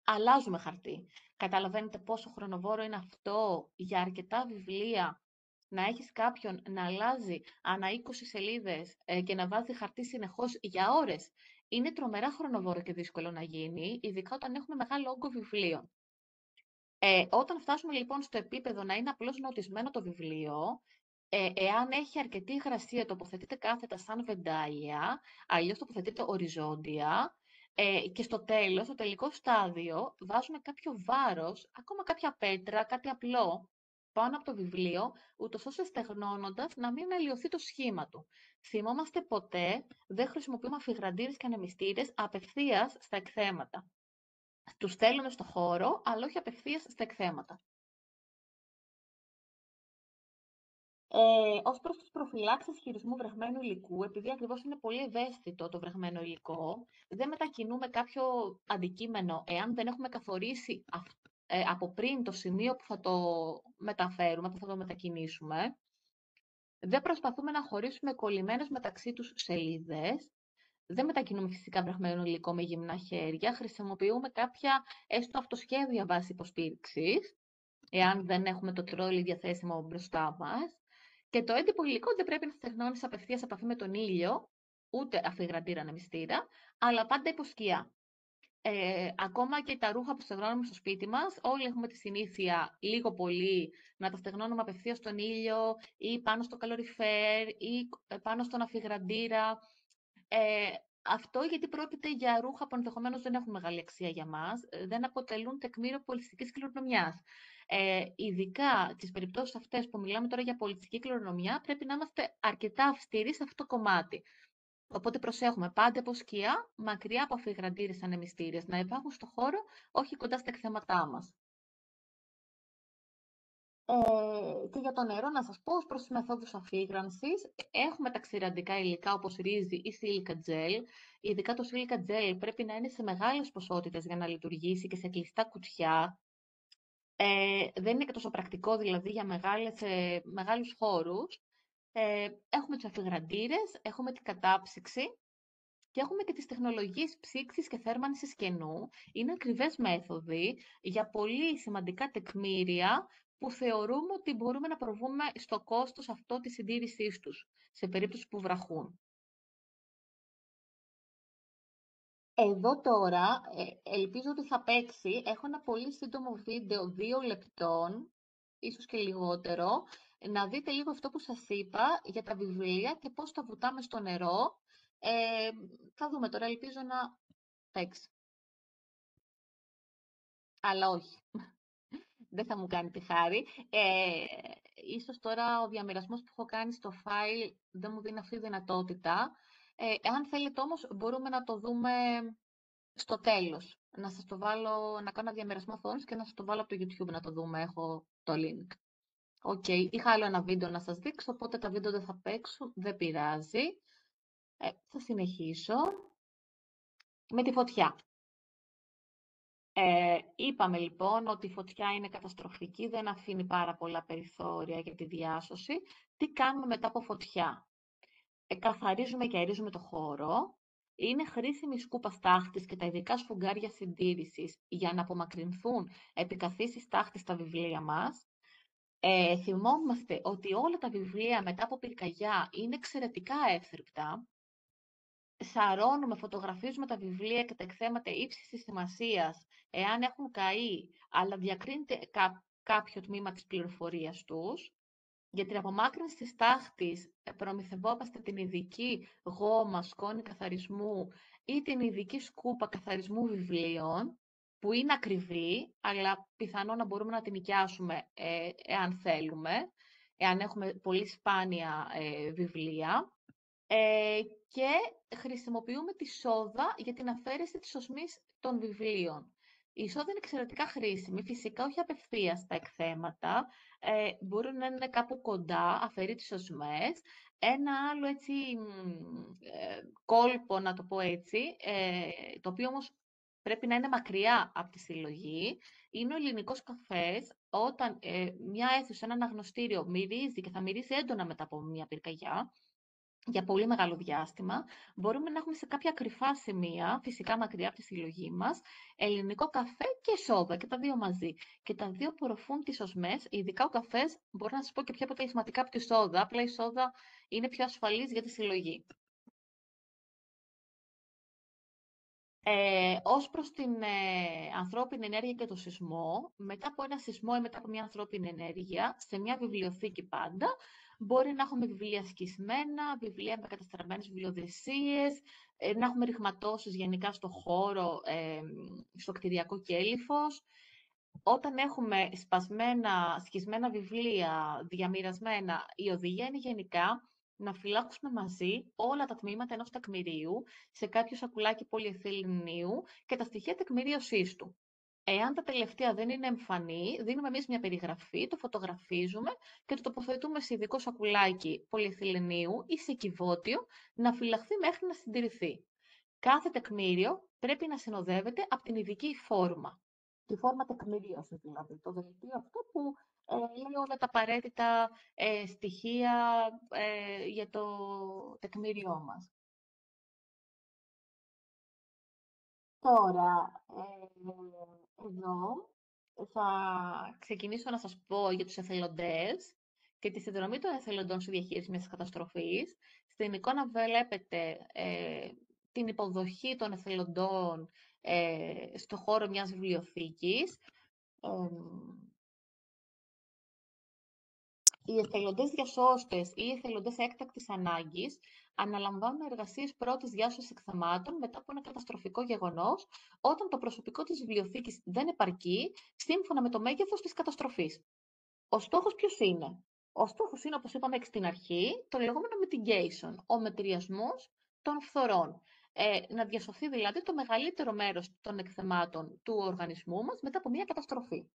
αλλάζουμε χαρτί. Καταλαβαίνετε πόσο χρονοβόρο είναι αυτό για αρκετά βιβλία, να έχεις κάποιον να αλλάζει ανά 20 σελίδες και να βάζει χαρτί συνεχώς για ώρες. Είναι τρομερά χρονοβόρο και δύσκολο να γίνει, ειδικά όταν έχουμε μεγάλο όγκο βιβλίων. Όταν φτάσουμε λοιπόν στο επίπεδο να είναι απλώς νοτισμένο το βιβλίο, εάν έχει αρκετή υγρασία, τοποθετείται κάθετα σαν βεντάγια, αλλιώς τοποθετείται οριζόντια, και στο τέλος, στο τελικό στάδιο, βάζουμε κάποιο βάρος, ακόμα κάποια πέτρα, κάτι απλό, πάνω από το βιβλίο, ούτως ώστε στεγνώνοντας να μην αλλοιωθεί το σχήμα του. Θυμόμαστε ποτέ, δεν χρησιμοποιούμε αφιγραντήρες και ανεμιστήρες απευθείας στα εκθέματα. Τους στέλνουμε στο χώρο, αλλά όχι απευθείας στα εκθέματα. Ως προς τις προφυλάξεις χειρισμού βρεχμένου υλικού, επειδή ακριβώς είναι πολύ ευαίσθητο το βρεχμένο υλικό, δεν μετακινούμε κάποιο αντικείμενο εάν δεν έχουμε καθορίσει από πριν το σημείο που θα το μεταφέρουμε, που θα το μετακινήσουμε. Δεν προσπαθούμε να χωρίσουμε κολλημένες μεταξύ τους σελίδες. Δεν μετακινούμε φυσικά βρεχμένο υλικό με γυμνά χέρια. Χρησιμοποιούμε κάποια έστω αυτοσχέδια βάση υποστήριξης, εάν δεν έχουμε το τρόλι διαθέσιμο μπροστά μας. Και το έντυπο υλικό δεν πρέπει να στεγνώνει σε απευθείας επαφή με τον ήλιο, ούτε αφιγραντήρα ανεμιστήρα, αλλά πάντα υπό σκιά. Ακόμα και τα ρούχα που στεγνώνουμε στο σπίτι μας, όλοι έχουμε τη συνήθεια λίγο πολύ να τα στεγνώνουμε απευθείας στον ήλιο ή πάνω στο καλοριφέρ ή πάνω στον αφιγραντήρα. Αυτό γιατί πρόκειται για ρούχα που ενδεχομένως δεν έχουν μεγάλη αξία για μας, δεν αποτελούν τεκμήριο πολιτιστικής κληρονομιάς. Ειδικά τις περιπτώσεις αυτές που μιλάμε τώρα για πολιτιστική κληρονομιά, πρέπει να είμαστε αρκετά αυστηροί σε αυτό το κομμάτι. Οπότε προσέχουμε πάντα από σκιά, μακριά από αφιγραντήρες ανεμιστήρες, να υπάρχουν στο χώρο, όχι κοντά στα εκθέματά μας. Και για το νερό, να σας πω, ως προς τις μεθόδους αφήγρανσης, έχουμε τα ξηραντικά υλικά όπως ρύζι ή σίλικα τζέλ. Ειδικά το σίλικα τζέλ πρέπει να είναι σε μεγάλες ποσότητες για να λειτουργήσει και σε κλειστά κουτιά. Δεν είναι και τόσο πρακτικό δηλαδή για μεγάλους χώρους. Έχουμε τους αφιγραντήρες, έχουμε την κατάψυξη και έχουμε και τις τεχνολογίες ψήξης και θέρμανσης κενού. Είναι ακριβές μέθοδοι για πολύ σημαντικά τεκμήρια που θεωρούμε ότι μπορούμε να προβούμε στο κόστος αυτό της συντήρησής τους, σε περίπτωση που βραχούν. Εδώ τώρα, ελπίζω ότι θα παίξει. Έχω ένα πολύ σύντομο βίντεο 2 λεπτών, ίσως και λιγότερο, να δείτε λίγο αυτό που σας είπα για τα βιβλία και πώς τα βουτάμε στο νερό. Θα δούμε τώρα, ελπίζω να παίξει. Αλλά όχι, δεν θα μου κάνει τη χάρη. Ίσως τώρα ο διαμοιρασμός που έχω κάνει στο file δεν μου δίνει αυτή τη δυνατότητα. Αν θέλετε όμως, μπορούμε να το δούμε στο τέλος. Να σας το βάλω, να κάνω διαμοιρασμό οθόνης και να σας το βάλω από το YouTube να το δούμε. Έχω το link. Οκ. Είχα άλλο ένα βίντεο να σας δείξω, οπότε τα βίντεο δεν θα παίξουν. Δεν πειράζει. Θα συνεχίσω με τη φωτιά. Είπαμε λοιπόν ότι η φωτιά είναι καταστροφική, δεν αφήνει πάρα πολλά περιθώρια για τη διάσωση. Τι κάνουμε μετά από φωτιά? Καθαρίζουμε και αερίζουμε το χώρο. Είναι χρήσιμη η σκούπα στάχτης και τα ειδικά σφουγγάρια συντήρησης για να απομακρυνθούν επικαθίσεις τάχτης στα βιβλία μας. Θυμόμαστε ότι όλα τα βιβλία μετά από πυρκαγιά είναι εξαιρετικά εύθρυπτα. Σαρώνουμε, φωτογραφίζουμε τα βιβλία και τα εκθέματα ύψης της σημασίας, εάν έχουν καεί, αλλά διακρίνεται κάποιο τμήμα της πληροφορίας τους. Για την απομάκρυνση της τάχτης προμηθευόμαστε την ειδική γόμα, σκόνη καθαρισμού ή την ειδική σκούπα καθαρισμού βιβλίων, που είναι ακριβή, αλλά πιθανό να μπορούμε να την νοικιάσουμε εάν θέλουμε. εάν έχουμε πολύ σπάνια βιβλία. Και χρησιμοποιούμε τη σόδα για την αφαίρεση της οσμής των βιβλίων. Η σόδα είναι εξαιρετικά χρήσιμη, φυσικά όχι απευθείας στα εκθέματα, μπορεί να είναι κάπου κοντά, αφαιρεί τις οσμές. Ένα άλλο έτσι, κόλπο, να το πω έτσι, το οποίο όμως πρέπει να είναι μακριά από τη συλλογή, είναι ο ελληνικός καφές. Όταν μια αίθουσα, ένα αναγνωστήριο μυρίζει και θα μυρίζει έντονα μετά από μια πυρκαγιά, για πολύ μεγάλο διάστημα, μπορούμε να έχουμε σε κάποια κρυφά σημεία, φυσικά μακριά από τη συλλογή μας, ελληνικό καφέ και σόδα, και τα δύο μαζί. Και τα δύο απορροφούν τις οσμές, ειδικά ο καφές, μπορώ να σας πω και πιο αποτελεσματικά από τη σόδα, απλά η σόδα είναι πιο ασφαλής για τη συλλογή. Ως προς την ανθρώπινη ενέργεια και το σεισμό, μετά από ένα σεισμό ή μετά από μια ανθρώπινη ενέργεια, σε μια βιβλιοθήκη πάντα, μπορεί να έχουμε βιβλία σκισμένα, βιβλία με καταστραμμένες βιβλιοδεσίες, να έχουμε ρηγματώσεις γενικά στο χώρο, στο κτηριακό κέλυφος. Όταν έχουμε σκισμένα βιβλία, διαμοιρασμένα, η οδηγία είναι γενικά να φυλάξουμε μαζί όλα τα τμήματα ενός τεκμηρίου σε κάποιο σακουλάκι πολυεθυλινίου και τα στοιχεία τεκμηρίωσής του. Εάν τα τελευταία δεν είναι εμφανή, δίνουμε εμείς μια περιγραφή, το φωτογραφίζουμε και το τοποθετούμε σε ειδικό σακουλάκι πολυεθυλινίου ή σε κυβότιο να φυλαχθεί μέχρι να συντηρηθεί. Κάθε τεκμήριο πρέπει να συνοδεύεται από την ειδική φόρμα. Τη φόρμα τεκμηρίωσης δηλαδή, το δελτίο αυτό που λέει όλα τα απαραίτητα στοιχεία για το τεκμήριό μας. Τώρα, εδώ θα ξεκινήσω να σας πω για τους εθελοντές και τη συνδρομή των εθελοντών στη διαχείριση μιας καταστροφής. Στην εικόνα βλέπετε την υποδοχή των εθελοντών στο χώρο μιας βιβλιοθήκης. Οι εθελοντές διασώστες ή οι εθελοντές έκτακτης ανάγκης αναλαμβάνουν εργασίες πρώτης διάσωσης εκθεμάτων μετά από ένα καταστροφικό γεγονός, όταν το προσωπικό της βιβλιοθήκης δεν επαρκεί, σύμφωνα με το μέγεθος της καταστροφής. Ο στόχος ποιος είναι? Ο στόχος είναι, όπως είπαμε και στην αρχή, το λεγόμενο mitigation, ο μετριασμός των φθορών. Να διασωθεί δηλαδή το μεγαλύτερο μέρος των εκθεμάτων του οργανισμού μας μετά από μια καταστροφή.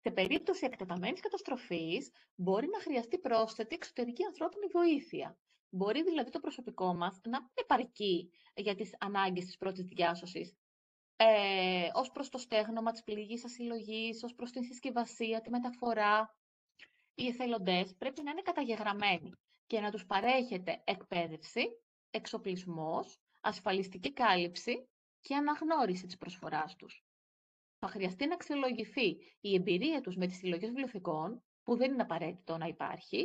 Σε περίπτωση εκτεταμένης καταστροφής, μπορεί να χρειαστεί πρόσθετη εξωτερική ανθρώπινη βοήθεια. Μπορεί δηλαδή το προσωπικό μας να μην επαρκεί για τις ανάγκες της πρώτης διάσωσης, ως προς το στέγνομα της πληγής ασυλλογής, ως προς την συσκευασία, τη μεταφορά. Οι εθελοντές πρέπει να είναι καταγεγραμμένοι και να τους παρέχεται εκπαίδευση, εξοπλισμός, ασφαλιστική κάλυψη και αναγνώριση της προσφοράς τους. Θα χρειαστεί να αξιολογηθεί η εμπειρία τους με τις συλλογές βιβλιοθηκών, που δεν είναι απαραίτητο να υπάρχει,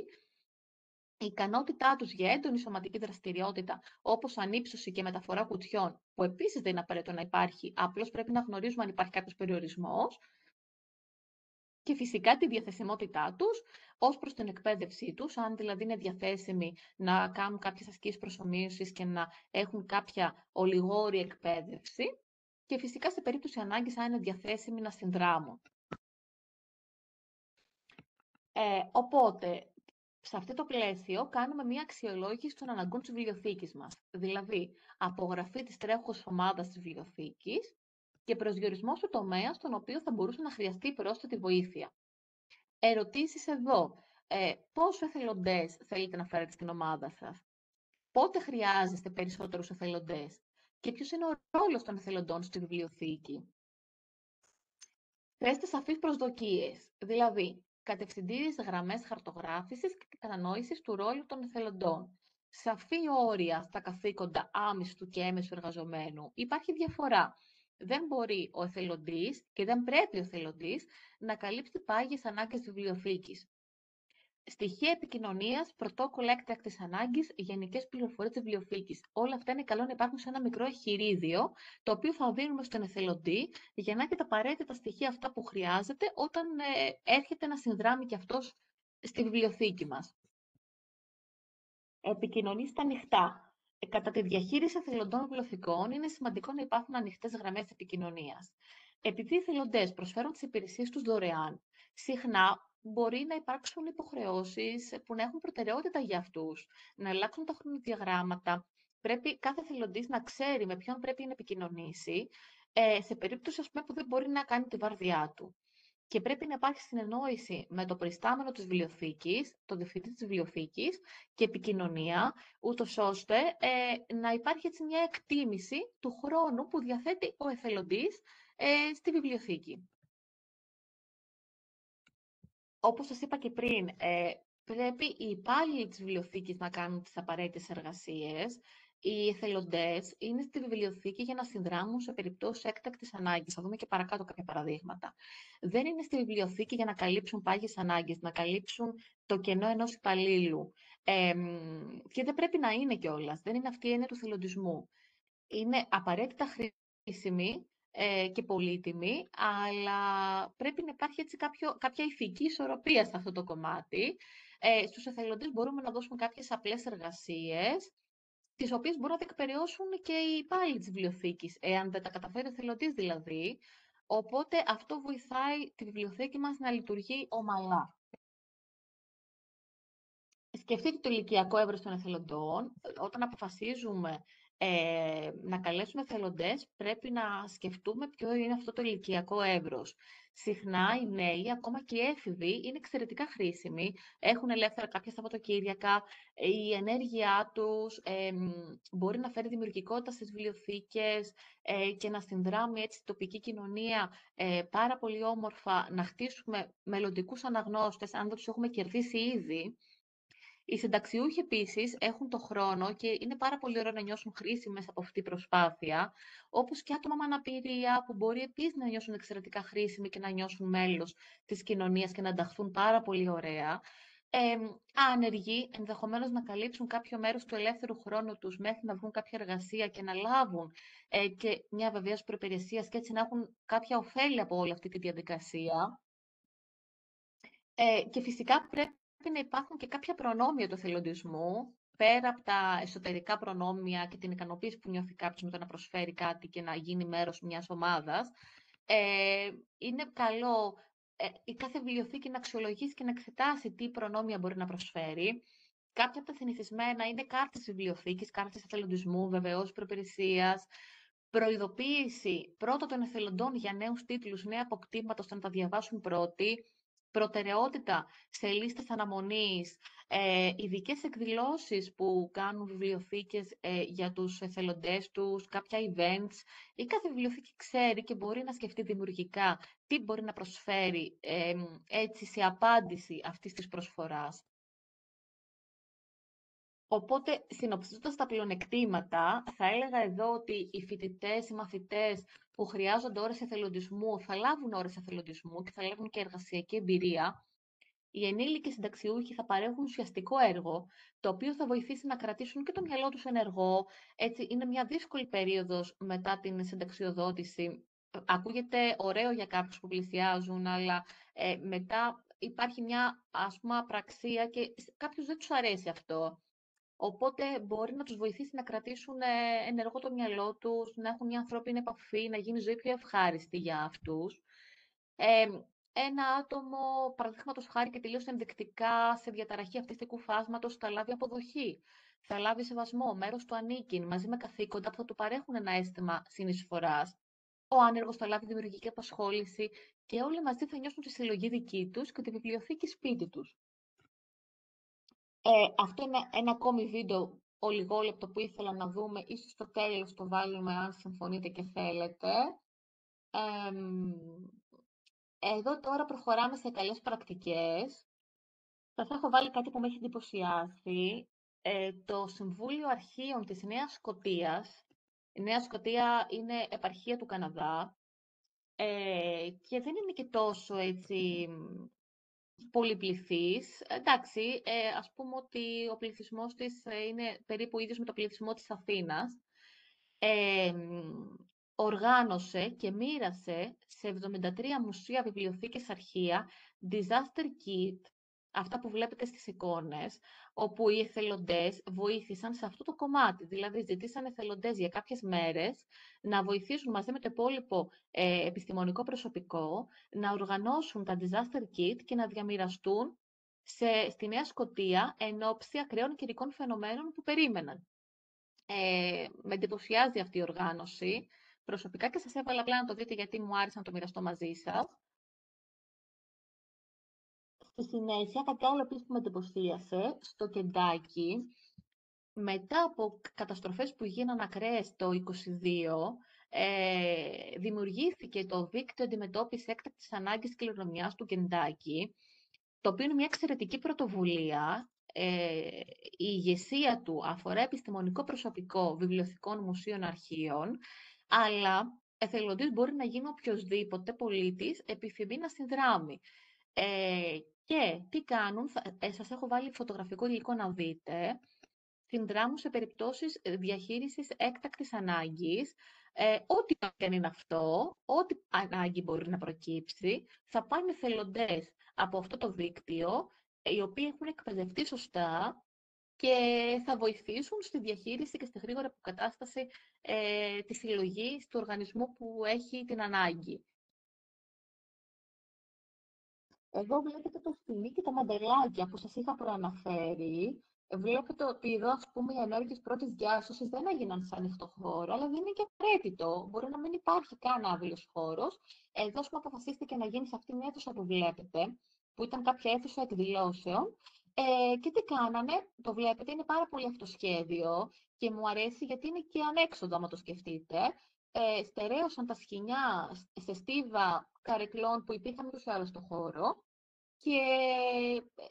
η ικανότητά τους για έντονη σωματική δραστηριότητα, όπως ανύψωση και μεταφορά κουτιών, που επίσης δεν είναι απαραίτητο να υπάρχει, απλώς πρέπει να γνωρίζουμε αν υπάρχει κάποιος περιορισμός, και φυσικά τη διαθεσιμότητά τους ως προς την εκπαίδευσή τους, αν δηλαδή είναι διαθέσιμοι να κάνουν κάποιες ασκήσεις προσομοίωσης και να έχουν κάποια ολιγόρη εκπαίδευση. Και φυσικά σε περίπτωση ανάγκης, αν είναι διαθέσιμοι να συνδράμουν. Οπότε, σε αυτό το πλαίσιο, κάνουμε μία αξιολόγηση των αναγκών της βιβλιοθήκης μας. Δηλαδή, απογραφή της τρέχουσας ομάδας της βιβλιοθήκης και προσδιορισμός του τομέα στον οποίο θα μπορούσε να χρειαστεί πρόσθετη βοήθεια. Ερωτήσεις εδώ. Πόσους εθελοντές θέλετε να φέρετε στην ομάδα σας? Πότε χρειάζεστε περισσότερους εθελοντές? Και ποιος είναι ο ρόλος των εθελοντών στη βιβλιοθήκη? Θέστε σαφείς προσδοκίες, δηλαδή κατευθυντήριες γραμμές χαρτογράφησης και κατανόησης του ρόλου των εθελοντών. Σαφή όρια στα καθήκοντα άμυστου και έμεσου εργαζομένου. Υπάρχει διαφορά. Δεν μπορεί ο εθελοντής και δεν πρέπει ο εθελοντής να καλύψει πάγιες ανάγκες βιβλιοθήκης. Στοιχεία επικοινωνίας, πρωτόκολλα έκτακτης ανάγκης, γενικές πληροφορίες της βιβλιοθήκης. Όλα αυτά είναι καλό να υπάρχουν σε ένα μικρό εγχειρίδιο, το οποίο θα δίνουμε στον εθελοντή για να έχει τα απαραίτητα στοιχεία αυτά που χρειάζεται όταν έρχεται να συνδράμει και αυτός στη βιβλιοθήκη μας. Επικοινωνήστε ανοιχτά. Κατά τη διαχείριση εθελοντών βιβλιοθηκών είναι σημαντικό να υπάρχουν ανοιχτές γραμμές επικοινωνίας. Επειδή οι εθελοντές προσφέρουν τις υπηρεσίες τους δωρεάν, συχνά μπορεί να υπάρξουν υποχρεώσεις που να έχουν προτεραιότητα για αυτούς, να αλλάξουν τα χρονοδιαγράμματα. Πρέπει κάθε εθελοντής να ξέρει με ποιον πρέπει να επικοινωνήσει, σε περίπτωση, ας πούμε, που δεν μπορεί να κάνει τη βάρδιά του. Και πρέπει να υπάρχει συνεννόηση με το προϊστάμενο της βιβλιοθήκης, τον διευθυντή της βιβλιοθήκης και επικοινωνία, ούτως ώστε να υπάρχει έτσι μια εκτίμηση του χρόνου που διαθέτει ο εθελοντής στη βιβλιοθήκη. Όπως σας είπα και πριν, πρέπει οι υπάλληλοι της βιβλιοθήκης να κάνουν τις απαραίτητες εργασίες. Οι εθελοντές είναι στη βιβλιοθήκη για να συνδράμουν σε περιπτώσεις έκτακτης ανάγκης. Θα δούμε και παρακάτω κάποια παραδείγματα. Δεν είναι στη βιβλιοθήκη για να καλύψουν πάγιες ανάγκες, να καλύψουν το κενό ενός υπαλλήλου. Και δεν πρέπει να είναι κιόλας. Δεν είναι αυτή η έννοια του εθελοντισμού. Είναι απαραίτητα χρήσιμη και πολύτιμη, αλλά πρέπει να υπάρχει έτσι κάποια ηθική ισορροπία σε αυτό το κομμάτι. Στους εθελοντές μπορούμε να δώσουμε κάποιες απλές εργασίες, τις οποίες μπορούν να διεκπεραιώσουν και οι υπάλληλοι της βιβλιοθήκης, εάν δεν τα καταφέρει ο εθελοντής δηλαδή. Οπότε αυτό βοηθάει τη βιβλιοθήκη μας να λειτουργεί ομαλά. Σκεφτείτε το ηλικιακό εύρος των εθελοντών. Όταν αποφασίζουμε να καλέσουμε εθελοντές, πρέπει να σκεφτούμε ποιο είναι αυτό το ηλικιακό εύρος. Συχνά οι νέοι, ακόμα και οι έφηβοι, είναι εξαιρετικά χρήσιμοι. Έχουν ελεύθερα κάποια Σαββατοκύριακα. Η ενέργειά τους μπορεί να φέρει δημιουργικότητα στις βιβλιοθήκες και να συνδράμει έτσι την τοπική κοινωνία πάρα πολύ όμορφα, να χτίσουμε μελλοντικούς αναγνώστες, αν δεν τους έχουμε κερδίσει ήδη. Οι συνταξιούχοι επίσης έχουν το χρόνο και είναι πάρα πολύ ωραίο να νιώσουν χρήσιμες από αυτή την προσπάθεια, όπως και άτομα με αναπηρία που μπορεί επίσης να νιώσουν εξαιρετικά χρήσιμοι και να νιώσουν μέλος της κοινωνίας και να ενταχθούν πάρα πολύ ωραία. Άνεργοι, ενδεχομένως να καλύψουν κάποιο μέρος του ελεύθερου χρόνου τους μέχρι να βγουν κάποια εργασία και να λάβουν και μια βεβαίως προπηρεσίας και έτσι να έχουν κάποια ωφέλη από όλη αυτή τη διαδικασία. Και φυσικά πρέπει να υπάρχουν και κάποια προνόμια του εθελοντισμού, πέρα από τα εσωτερικά προνόμια και την ικανοποίηση που νιώθει κάποιος με το να προσφέρει κάτι και να γίνει μέρος μιας ομάδας. Είναι καλό η κάθε βιβλιοθήκη να αξιολογήσει και να εξετάσει τι προνόμια μπορεί να προσφέρει. Κάποια από τα συνηθισμένα είναι κάρτες βιβλιοθήκης, κάρτες εθελοντισμού, βεβαίως προπηρεσίας, προειδοποίηση πρώτα των εθελοντών για νέους τίτλους, νέα αποκτήματα, ώστε να τα διαβάσουν πρώτοι, προτεραιότητα σε λίστες αναμονής, ειδικές εκδηλώσεις που κάνουν βιβλιοθήκες για τους εθελοντές τους, κάποια events. Η κάθε βιβλιοθήκη ξέρει και μπορεί να σκεφτεί δημιουργικά τι μπορεί να προσφέρει έτσι σε απάντηση αυτής της προσφοράς. Οπότε, συνοψίζοντας τα πλεονεκτήματα, θα έλεγα εδώ ότι οι φοιτητές, οι μαθητές που χρειάζονται ώρες εθελοντισμού θα λάβουν ώρες εθελοντισμού και θα λάβουν και εργασιακή εμπειρία. Οι ενήλικοι συνταξιούχοι θα παρέχουν ουσιαστικό έργο, το οποίο θα βοηθήσει να κρατήσουν και το μυαλό τους ενεργό. Έτσι, είναι μια δύσκολη περίοδος μετά την συνταξιοδότηση. Ακούγεται ωραίο για κάποιους που πλησιάζουν, αλλά μετά υπάρχει μια, ας πούμε, απραξία και κάποιους δεν τους αρέσει αυτό. Οπότε μπορεί να τους βοηθήσει να κρατήσουν ενεργό το μυαλό τους, να έχουν μια ανθρώπινη επαφή, να γίνει η ζωή πιο ευχάριστη για αυτούς. Ένα άτομο, παραδείγματος χάρη και τελείως ενδεικτικά, σε διαταραχή αυτιστικού φάσματος, θα λάβει αποδοχή, θα λάβει σεβασμό, μέρος του ανήκειν, μαζί με καθήκοντα που θα του παρέχουν ένα αίσθημα συνεισφοράς. Ο άνεργος θα λάβει δημιουργική απασχόληση και όλοι μαζί θα νιώσουν τη συλλογή δική τους και τη βιβλιοθήκη σπίτι τους. Αυτό είναι ένα ακόμη βίντεο ολιγόλεπτο που ήθελα να δούμε. Ίσως στο τέλος το βάλουμε αν συμφωνείτε και θέλετε. Εδώ τώρα προχωράμε σε καλές πρακτικές. Θα έχω βάλει κάτι που με έχει εντυπωσιάσει. Το Συμβούλιο Αρχείων της Νέας Σκωτίας. Η Νέα Σκωτία είναι επαρχία του Καναδά και δεν είναι και τόσο έτσι πολυπληθής. Εντάξει, ας πούμε ότι ο πληθυσμός της είναι περίπου ίδιος με το πληθυσμό της Αθήνας. Οργάνωσε και μοίρασε σε 73 μουσεία, βιβλιοθήκες, αρχεία, disaster kit, αυτά που βλέπετε στις εικόνες, όπου οι εθελοντές βοήθησαν σε αυτό το κομμάτι. Δηλαδή, ζητήσαν εθελοντές για κάποιες μέρες να βοηθήσουν μαζί με το υπόλοιπο επιστημονικό προσωπικό να οργανώσουν τα disaster kit και να διαμοιραστούν στη Νέα Σκωτία εν ώψη ακραίων καιρικών φαινομένων που περίμεναν. Με εντυπωσιάζει αυτή η οργάνωση. Προσωπικά και σας έβαλα απλά να το δείτε γιατί μου άρεσε να το μοιραστώ μαζί σας. Στη συνέχεια, κάτι άλλο επίσης που με εντυπωσίασε, στο Κεντάκι, μετά από καταστροφές που γίνανε ακραίες το 2022, δημιουργήθηκε το Δίκτυο Αντιμετώπισης Έκτακτης Ανάγκης Κληρονομιάς του Κεντάκι, το οποίο είναι μια εξαιρετική πρωτοβουλία. Η ηγεσία του αφορά επιστημονικό προσωπικό βιβλιοθηκών, μουσείων, αρχείων, αλλά εθελοντής μπορεί να γίνει οποιοσδήποτε πολίτης επιθυμεί να συνδράμει. Και τι κάνουν, σας έχω βάλει φωτογραφικό υλικό να δείτε, συνδράμουν σε περιπτώσεις διαχείρισης έκτακτης ανάγκης, ό,τι και αν είναι αυτό, ό,τι ανάγκη μπορεί να προκύψει, θα πάνε εθελοντές από αυτό το δίκτυο, οι οποίοι έχουν εκπαιδευτεί σωστά και θα βοηθήσουν στη διαχείριση και στη γρήγορη αποκατάσταση της συλλογής του οργανισμού που έχει την ανάγκη. Εδώ βλέπετε το σκηνή και τα μαντελάκια που σας είχα προαναφέρει. Βλέπετε ότι εδώ, ας πούμε, οι ενέργειες πρώτης διάσωσης δεν έγιναν σε ανοιχτό χώρο, αλλά δεν είναι και απαραίτητο. Μπορεί να μην υπάρχει καν άδειος χώρος. Εδώ, ας πούμε, αποφασίστηκε να γίνει σε αυτήν την αίθουσα που βλέπετε, που ήταν κάποια αίθουσα εκδηλώσεων. Και τι κάνανε, το βλέπετε, είναι πάρα πολύ αυτοσχέδιο και μου αρέσει γιατί είναι και ανέξοδο, άμα το σκεφτείτε. Στερέωσαν τα σκοινιά σε στίβα καρεκλών που υπήρχαν ούτως ή άλλως στο χώρο και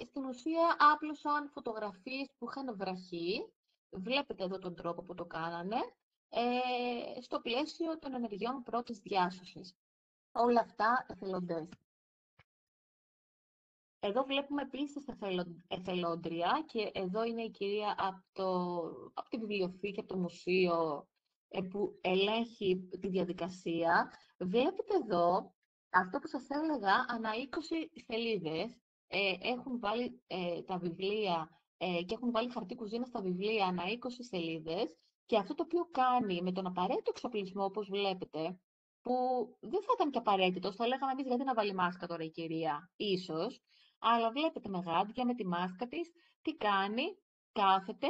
στην ουσία άπλωσαν φωτογραφίες που είχαν βραχεί. Βλέπετε εδώ τον τρόπο που το κάνανε, στο πλαίσιο των ενεργειών πρώτης διάσωσης. Όλα αυτά εθελοντές. Εδώ βλέπουμε επίσης εθελόντρια και εδώ είναι η κυρία από τη βιβλιοθήκη, από το μουσείο που ελέγχει τη διαδικασία. Βλέπετε εδώ αυτό που σας έλεγα, ανά 20 σελίδες έχουν βάλει τα βιβλία και έχουν βάλει χαρτί κουζίνα στα βιβλία ανά 20 σελίδες και αυτό το οποίο κάνει με τον απαραίτητο εξοπλισμό, όπως βλέπετε, που δεν θα ήταν και απαραίτητο, θα λέγαμε εμείς γιατί να βάλει μάσκα τώρα η κυρία, ίσως, αλλά βλέπετε με γάντια, με τη μάσκα της, τι κάνει, κάθεται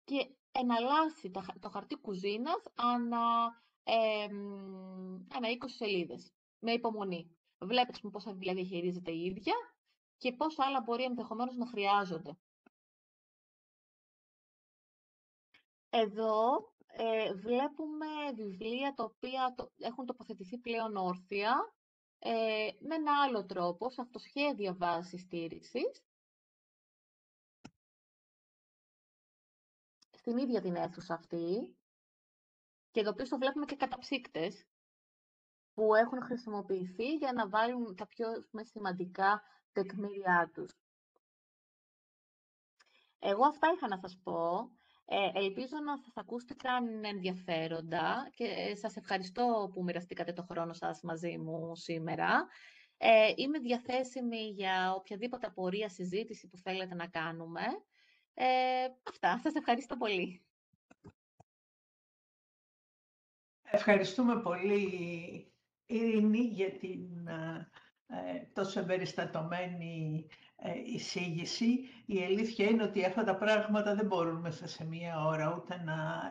και εναλλάσσει το χαρτί κουζίνας ανά 20 σελίδες, με υπομονή. Βλέπετε πόσα βιβλία διαχειρίζεται η ίδια και πόσα άλλα μπορεί ενδεχομένως να χρειάζονται. Εδώ βλέπουμε βιβλία τα οποία έχουν τοποθετηθεί πλέον όρθια, με ένα άλλο τρόπο, σε αυτοσχέδια βάση στήριξης, στην ίδια την αίθουσα αυτή. Και εδώ πίσω βλέπουμε και καταψύκτες που έχουν χρησιμοποιηθεί για να βάλουν τα πιο σημαντικά τεκμήριά τους. Εγώ αυτά είχα να σας πω. Ελπίζω να σας ακούστηκαν ενδιαφέροντα και σας ευχαριστώ που μοιραστήκατε το χρόνο σας μαζί μου σήμερα. Είμαι διαθέσιμη για οποιαδήποτε απορία, συζήτηση που θέλετε να κάνουμε. Αυτά. Σας ευχαριστώ πολύ. Ευχαριστούμε πολύ, Ειρήνη, για την τόσο εμπεριστατωμένη εισήγηση. Η αλήθεια είναι ότι αυτά τα πράγματα δεν μπορούν μέσα σε μία ώρα ούτε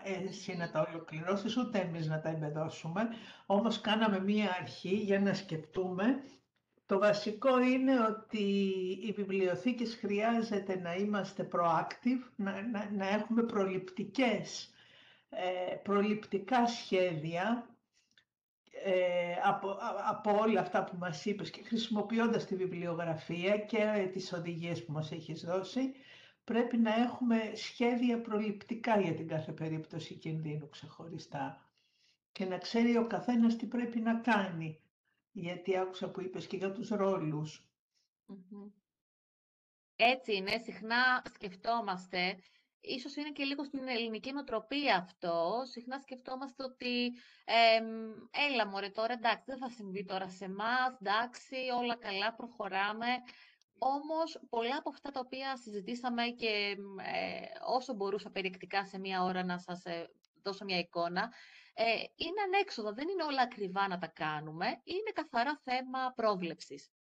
εσύ να τα ολοκληρώσεις, ούτε εμείς να τα εμπεδώσουμε. Όμως κάναμε μία αρχή για να σκεφτούμε. Το βασικό είναι ότι οι βιβλιοθήκες χρειάζεται να είμαστε proactive, να έχουμε προληπτικά σχέδια από όλα αυτά που μας είπες και χρησιμοποιώντας τη βιβλιογραφία και τις οδηγίες που μας έχεις δώσει, πρέπει να έχουμε σχέδια προληπτικά για την κάθε περίπτωση κινδύνου ξεχωριστά και να ξέρει ο καθένας τι πρέπει να κάνει, γιατί άκουσα που είπες και για τους ρόλους. Έτσι είναι, συχνά σκεφτόμαστε, ίσως είναι και λίγο στην ελληνική νοοτροπία αυτό, συχνά σκεφτόμαστε ότι έλα μωρέ τώρα, εντάξει, δεν θα συμβεί τώρα σε εμάς, εντάξει, όλα καλά, προχωράμε. Όμως, πολλά από αυτά τα οποία συζητήσαμε και όσο μπορούσα περιεκτικά σε μία ώρα να σας δώσω μια εικόνα, είναι ανέξοδα, δεν είναι όλα ακριβά να τα κάνουμε, είναι καθαρά θέμα πρόβλεψης.